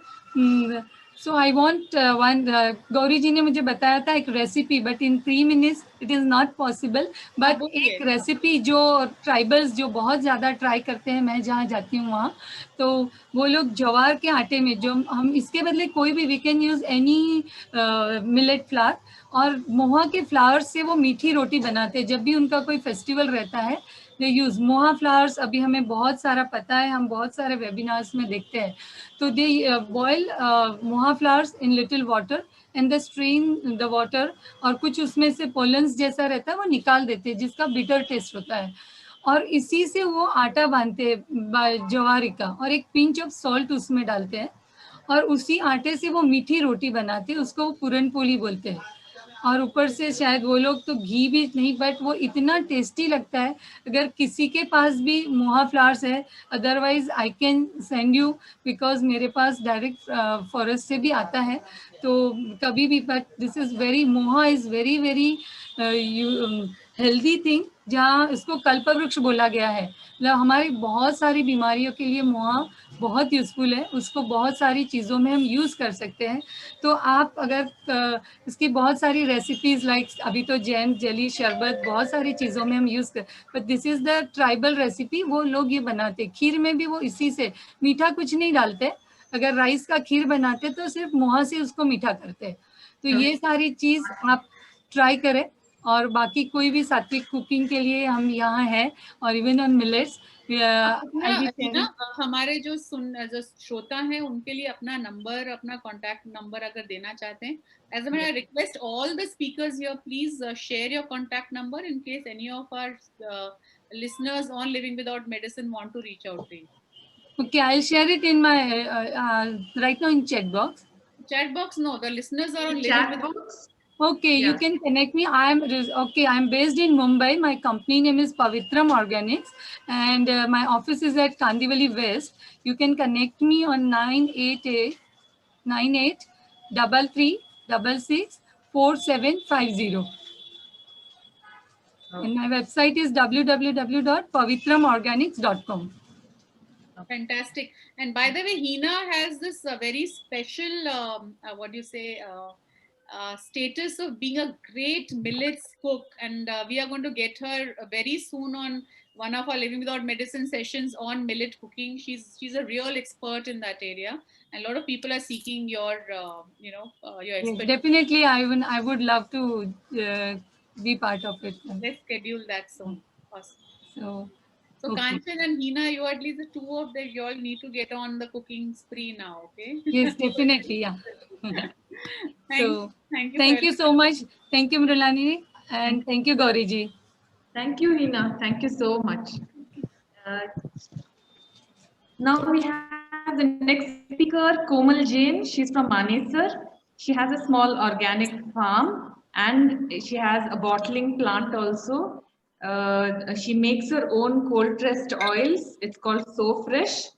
so I want one, Gauri ji ने मुझे बताया था एक recipe, but in 3 minutes it is not possible. But एक रेसिपी जो ट्राइबल्स जो बहुत ज़्यादा ट्राई करते हैं, मैं जहाँ जाती हूँ वहाँ, तो वो लोग ज्वार के आटे में जो हम इसके बदले कोई भी, we can use any millet flour, और मोहा के फ्लावर से वो मीठी रोटी बनाते हैं. जब भी उनका कोई फेस्टिवल रहता है, दे यूज मोहा फ्लावर्स. अभी हमें बहुत सारा पता है, हम बहुत सारे वेबिनार्स में देखते हैं. तो दे बॉयल मोहा flowers in little water and they strain the water, और कुछ उसमें से पोलन्स जैसा रहता है वो निकाल देते हैं, जिसका बिटर टेस्ट होता है, और इसी से वो आटा बांधते हैं ज्वारी का, और एक पिंच ऑफ सॉल्ट उसमें डालते हैं, और उसी आटे से वो मीठी रोटी बनाते हैं. उसको पूरन पोली बोलते हैं. और ऊपर से शायद वो लोग तो घी भी नहीं, बट वो इतना टेस्टी लगता है. अगर किसी के पास भी मोहा फ्लावर्स है, otherwise I can send you, because मेरे पास डायरेक्ट फॉरेस्ट से भी आता है, तो कभी भी. बट दिस इज़ वेरी, मोहा is very very healthy thing, जहाँ इसको कल्पवृक्ष बोला गया है. मतलब हमारी बहुत सारी बीमारियों के लिए मोहा बहुत यूज़फुल है. उसको बहुत सारी चीज़ों में हम यूज़ कर सकते हैं. तो आप अगर इसकी बहुत सारी रेसिपीज़, लाइक अभी तो जैम, जेली, शरबत, बहुत सारी चीज़ों में हम यूज़ कर, but this is the tribal recipe. वो लोग ये बनाते, खीर में भी वो इसी से, मीठा कुछ नहीं डालते. अगर राइस का खीर बनाते तो सिर्फ मोहा से उसको मीठा करते. तो ये सारी चीज़ आप ट्राई करें. और बाकी कोई भी सात्विक कुकिंग के लिए हम यहाँ हैं, और इवन ऑन मिलेट्स. हमारे जो श्रोता हैं उनके लिए अपना नंबर, अपना कॉन्टैक्ट नंबर अगर देना चाहते हैं, as I request all the speakers here, please share your contact number in case any of our listeners on Living Without Medicine want to reach out to you. Okay, I'll share it in my right now in chat box. Chat box, no, the listeners are on Living Without. Okay, yeah. You can connect me. I'm based in Mumbai. My company name is Pavitram Organics, and my office is at Kandivali West. You can connect me on 98 93664750. And my website is www.pavitramorganics.com. Fantastic. And by the way, Hina has this very special, what do you say, status of being a great millets cook. And we are going to get her very soon on one of our Living Without Medicine sessions on millet cooking. She's a real expert in that area. And a lot of people are seeking your, your Yes, expertise. definitely, I would love to be part of it. Let's schedule that soon. Awesome. So okay. Kanchan and Hina, you at least the two of them, you all need to get on the cooking spree now, okay? Yes, definitely, yeah. Thank you so much. Thank you, Mrulani, and thank you, Gauriji. Thank you, Hina. Thank you so much. Now we have the next speaker, Komal Jain. She's from Manesar. She has a small organic farm and she has a bottling plant also. She makes her own cold pressed oils. It's called So Fresh.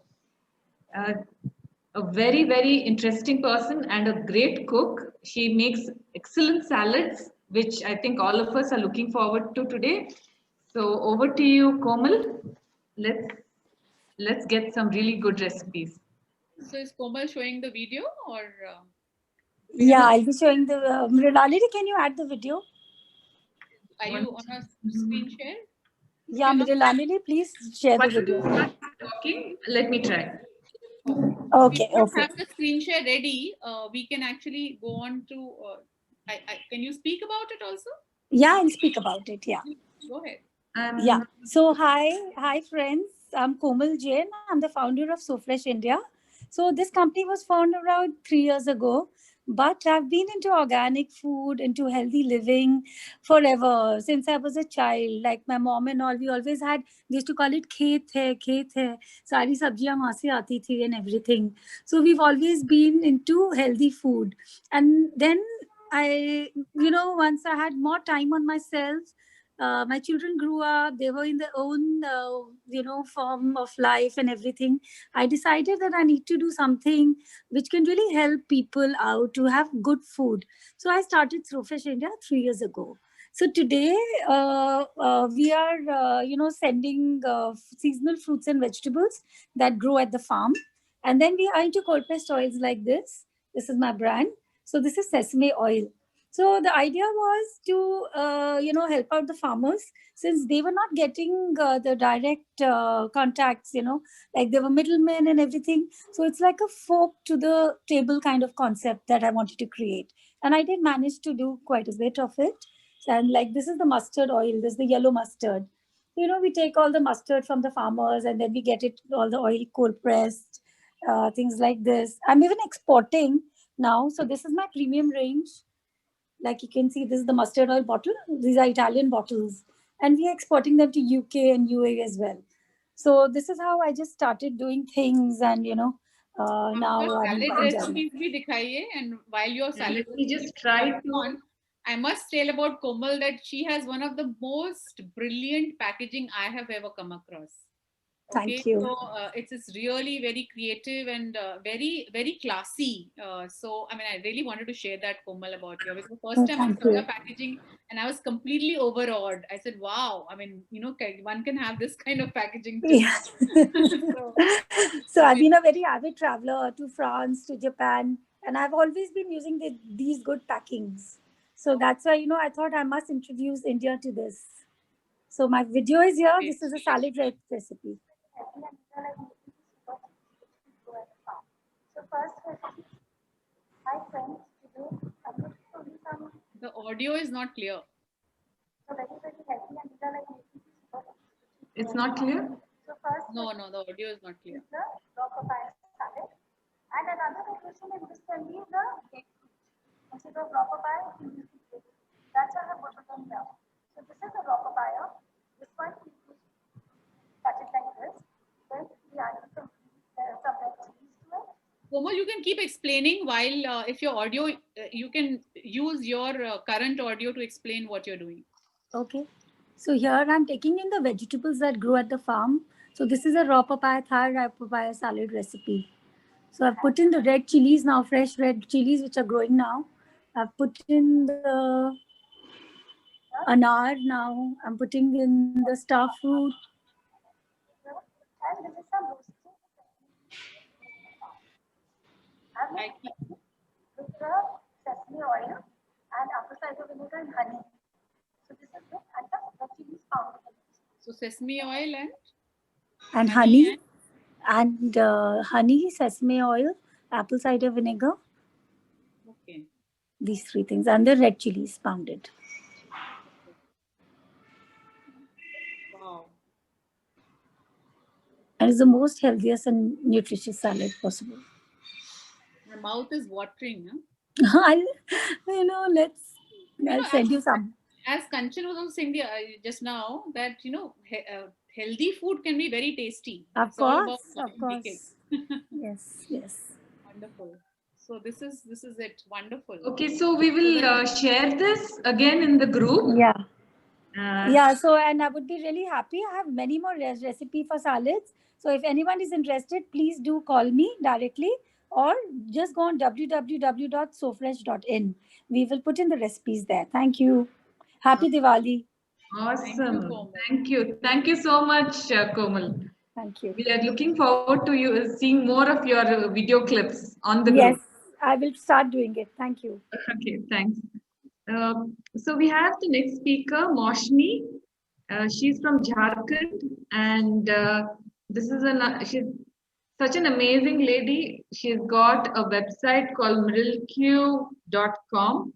A very, very interesting person and a great cook. She makes excellent salads, which I think all of us are looking forward to today. So over to you, Komal. Let's get some really good recipes. So is Komal showing the video or? Yeah, I'll be showing the, Mrunalini, can you add the video? Are you on a screen share? Yeah, Mrunalini, please share the video. Talking, let me try. Okay, If you okay. have the screen share ready, we can actually go on to, can you speak about it also? Yeah, I'll speak about it, yeah. Go ahead. Yeah. So hi friends. I'm Komal Jain. I'm the founder of So Fresh India. So this company was founded around 3 years ago, but I've been into organic food, into healthy living forever since I was a child. Like my mom and all, we always had, they used to call it khet hai. Sari sabjiyan wahan se aati thi and everything. So we've always been into healthy food. And then once I had more time on myself, my children grew up, they were in their own, form of life and everything. I decided that I need to do something which can really help people out to have good food. So I started So Fresh India 3 years ago. So today we are, sending seasonal fruits and vegetables that grow at the farm. And then we are into cold pressed oils like this. This is my brand. So this is sesame oil. So the idea was to, help out the farmers since they were not getting the direct contacts, like they were middlemen and everything. So it's like a fork to the table kind of concept that I wanted to create. And I did manage to do quite a bit of it. And like, this is the mustard oil, this is the yellow mustard. We take all the mustard from the farmers and then we get it, all the oil cold pressed, things like this. I'm even exporting now. So this is my premium range. Like you can see, this is the mustard oil bottle. These are Italian bottles. And we are exporting them to UK and UAE as well. So this is how I just started doing things. And, now salad recipes bhi dikhaiye, and while your salad we just try to. I must tell about Komal that she has one of the most brilliant packaging I have ever come across. Thank you. So it's really very creative and very, very classy. So, I mean, I really wanted to share that, Komal, about you. It was the first time I saw your packaging and I was completely overawed. I said, wow, I mean, one can have this kind of packaging too. Yeah. So I've been a very avid traveler to France, to Japan, and I've always been using these good packings. So that's why, I thought I must introduce India to this. So my video is here. This is a salad recipe. So first recipe. Hi friends, today I'm going to show you some. The audio is not clear. So very, very healthy and these are like. It's not clear? So first. No, the audio is not clear. The raw papaya salad. And another variation in this can be the baked fruit. Instead of raw papaya, you use the baked fruit. That's why I put it on here. So this is the raw papaya. This one you cut it like this. Then we add some red chilies to it. Komal, you can keep explaining while if your audio, you can use your current audio to explain what you're doing. Okay. So here I'm taking in the vegetables that grow at the farm. So this is a raw papaya, Thai raw papaya salad recipe. So I've put in the red chilies now, fresh red chilies which are growing now. I've put in the anar now. I'm putting in the star fruit. With the sesame oil and apple cider vinegar and honey. So this is it, and the chilies powder. So sesame oil And honey, and honey, sesame oil, apple cider vinegar. Okay. These three things, and the red chilies pounded. Wow. And it's the most healthiest and nutritious salad possible. My mouth is watering. Huh? I'll send you some. As Kanchan was also saying just now, that healthy food can be very tasty. Of course. Yes. Wonderful. So this is it. Wonderful. Okay, so we will share this again in the group. Yeah. So, and I would be really happy. I have many more recipes for salads. So if anyone is interested, please do call me directly or just go on www.sofresh.in. We will put in the recipes there. Thank you. Happy Diwali. Awesome. Thank you. Thank you so much, Komal. Thank you. We are looking forward to seeing more of your video clips on the group. Yes, I will start doing it. Thank you. Okay, thanks. So we have the next speaker, Moshni. She's from Jharkhand, and she's such an amazing lady. She's got a website called miralq.com.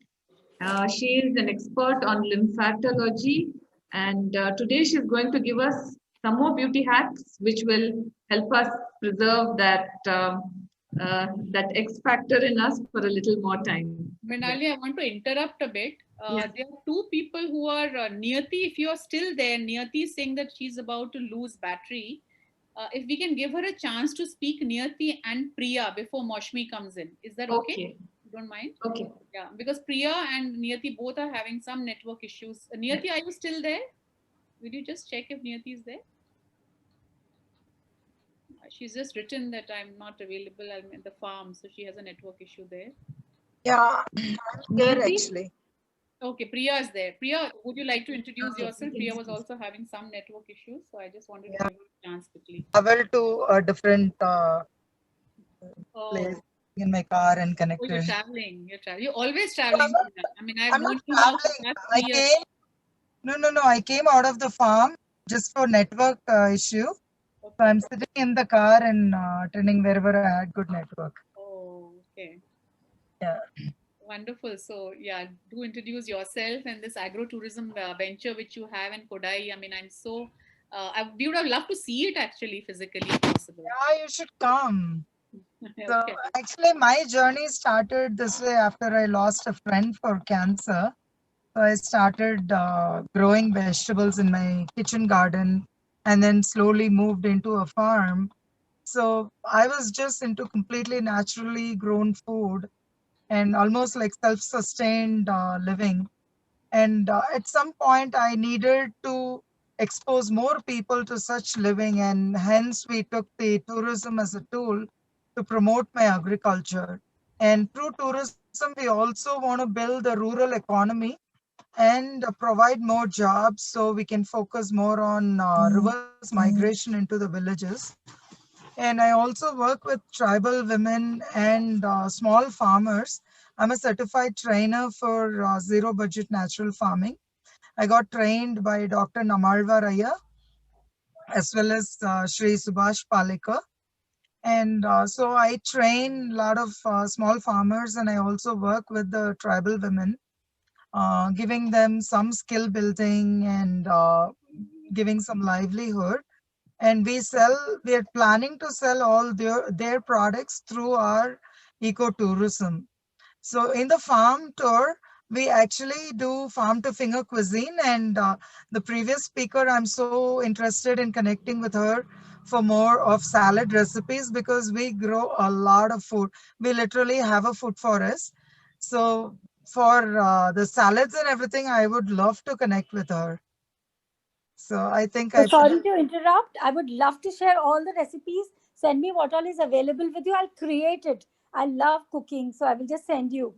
She is an expert on lymphatology, and today she's going to give us some more beauty hacks, which will help us preserve that X factor in us for a little more time. Mrinalini, I want to interrupt a bit. There are two people who are Niyati. If you are still there, Niyati is saying that she's about to lose battery. If we can give her a chance to speak, Niyati and Priya, before Moshmi comes in. Is that okay? You don't mind? Okay. Yeah, because Priya and Niyati both are having some network issues. Niyati, are you still there? Will you just check if Niyati is there? She's just written that I'm not available. I'm at the farm, so she has a network issue there. Yeah, I'm there actually. Okay, Priya is there. Priya, would you like to introduce yourself? Priya was also having some network issues, so I just wanted to give you a chance quickly. Travel to a different place in my car and connected. Oh, you're traveling. You're always traveling. I mean, I've known you now for the past 3 years. No. I came out of the farm just for network issue. Okay. So I'm sitting in the car and attending wherever I had good network. Oh, okay. Yeah. Wonderful. So yeah, do introduce yourself and this agro-tourism venture which you have in Kodai. I mean, we would have loved to see it actually physically if possible. Yeah, you should come. Okay. So actually my journey started this way after I lost a friend for cancer. So I started growing vegetables in my kitchen garden and then slowly moved into a farm. So I was just into completely naturally grown food and almost like self-sustained living. And at some point I needed to expose more people to such living, and hence we took the tourism as a tool to promote my agriculture. And through tourism, we also want to build the rural economy and provide more jobs so we can focus more on reverse migration into the villages. And I also work with tribal women and small farmers. I'm a certified trainer for zero budget natural farming. I got trained by Dr. Namalva Raya as well as Shri Subhash Palekar. And so I train a lot of small farmers, and I also work with the tribal women, giving them some skill building and giving some livelihood. And we are planning to sell all their products through our ecotourism. So in the farm tour, we actually do farm to finger cuisine, and the previous speaker, I'm so interested in connecting with her for more of salad recipes because we grow a lot of food. We literally have a food forest. So for the salads and everything, I would love to connect with her. So I think sorry to interrupt. I would love to share all the recipes Send me what all is available with you. I'll create it. I love cooking, so I will just send you.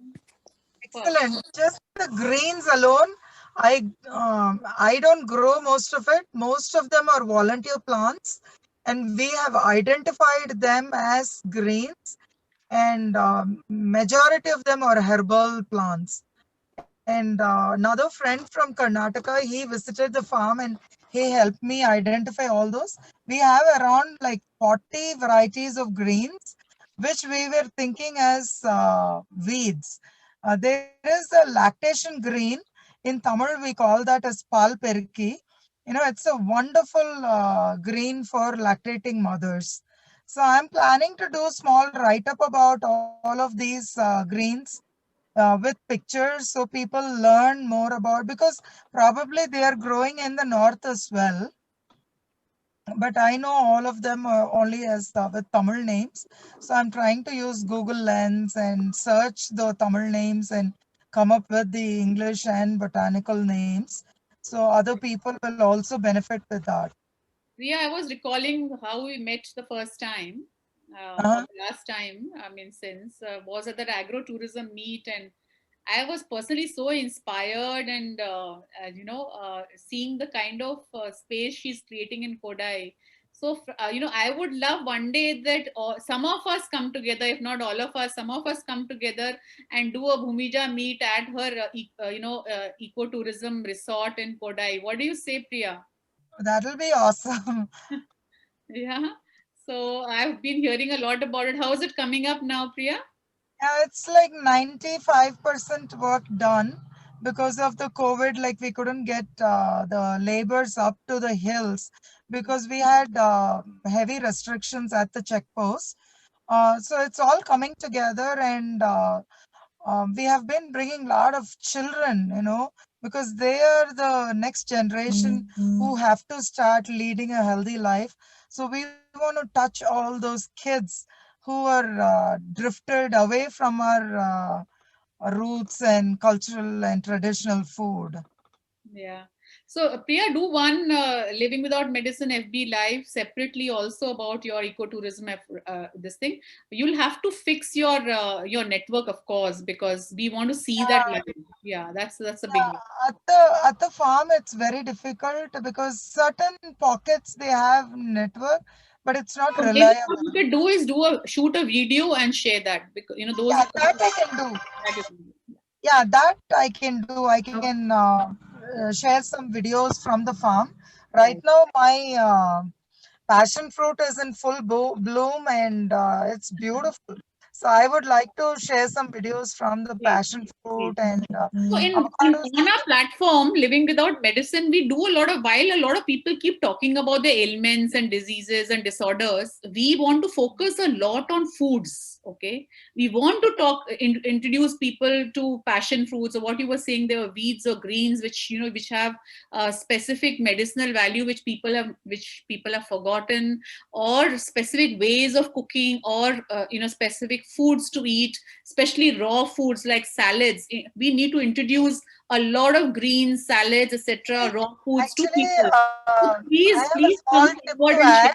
Excellent. Just the greens alone, I don't grow most of it. Most of them are volunteer plants, and we have identified them as greens, and majority of them are herbal plants. And another friend from Karnataka, he visited the farm and he helped me identify all those. We have around like 40 varieties of greens, which we were thinking as weeds. There is a lactation green. In Tamil, we call that as pal periki. You know, it's a wonderful green for lactating mothers. So I'm planning to do a small write-up about all of these greens with pictures so people learn more about, because probably they are growing in the north as well. But I know all of them are only as with Tamil names. So I'm trying to use Google Lens and search the Tamil names and come up with the English and botanical names. So other people will also benefit with that. Priya, I was recalling how we met the first time. Last time, I mean, since was at that agro-tourism meet, and I was personally so inspired, and seeing the kind of space she's creating in Kodai. So I would love one day that some of us come together, if not all of us, some of us come together and do a Bhumija meet at her ecotourism resort in Kodai. What do you say, Priya? That will be awesome. Yeah. So I've been hearing a lot about it. How is it coming up now, Priya? It's like 95% work done. Because of the COVID, like we couldn't get the laborers up to the hills because we had heavy restrictions at the checkpost. So it's all coming together, and we have been bringing a lot of children, you know, because they are the next generation who have to start leading a healthy life. So we want to touch all those kids who are drifted away from our roots and cultural and traditional food. Yeah. So Priya, do one Living Without Medicine FB live separately also about your ecotourism. This thing you'll have to fix your network, of course, because we want to see that live. Yeah, that's a big one. At the farm, it's very difficult because certain pockets they have network, but it's not So maybe reliable. what you could do is shoot a video and share that, because those. Yeah, that I can do. Yeah, that I can do. I can share some videos from the farm. Right now, my passion fruit is in full bloom, and it's beautiful. So I would like to share some videos from the passion fruit and So on our platform, Living Without Medicine, we do a lot of people keep talking about the ailments and diseases and disorders, we want to focus a lot on foods. Okay, we want to introduce people to passion fruits, or what you were saying, there were weeds or greens which have specific medicinal value which people have forgotten, or specific ways of cooking, or specific foods to eat, especially raw foods like salads. We need to introduce a lot of greens, salads, etc., raw foods to people. So please come forward and share.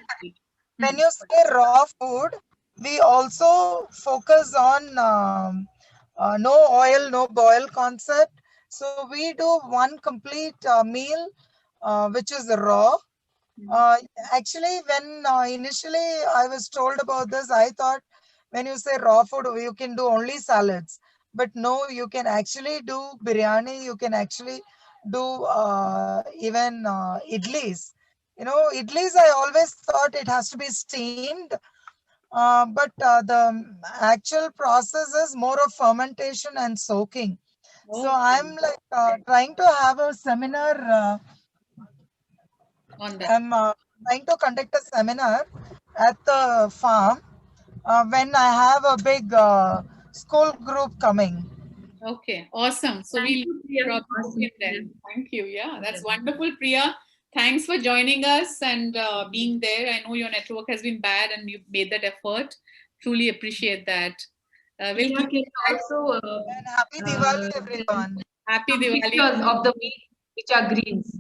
When you say raw food, we also focus on no oil, no boil concept. So we do one complete meal, which is raw. Actually, when initially I was told about this, I thought when you say raw food, you can do only salads. But no, you can actually do biryani. You can actually do even idlis. You know, idlis, I always thought it has to be steamed. But the actual process is more of fermentation and soaking. So I'm like trying to have a seminar. On that. I'm trying to conduct a seminar at the farm when I have a big school group coming. Okay, awesome. So we'll Thank you. Yeah, that's wonderful, Priya. Thanks for joining us and being there. I know your network has been bad and you made that effort. Truly appreciate that. We'll keep also and happy Diwali, everyone. Happy Diwali. Pictures of the week which are greens.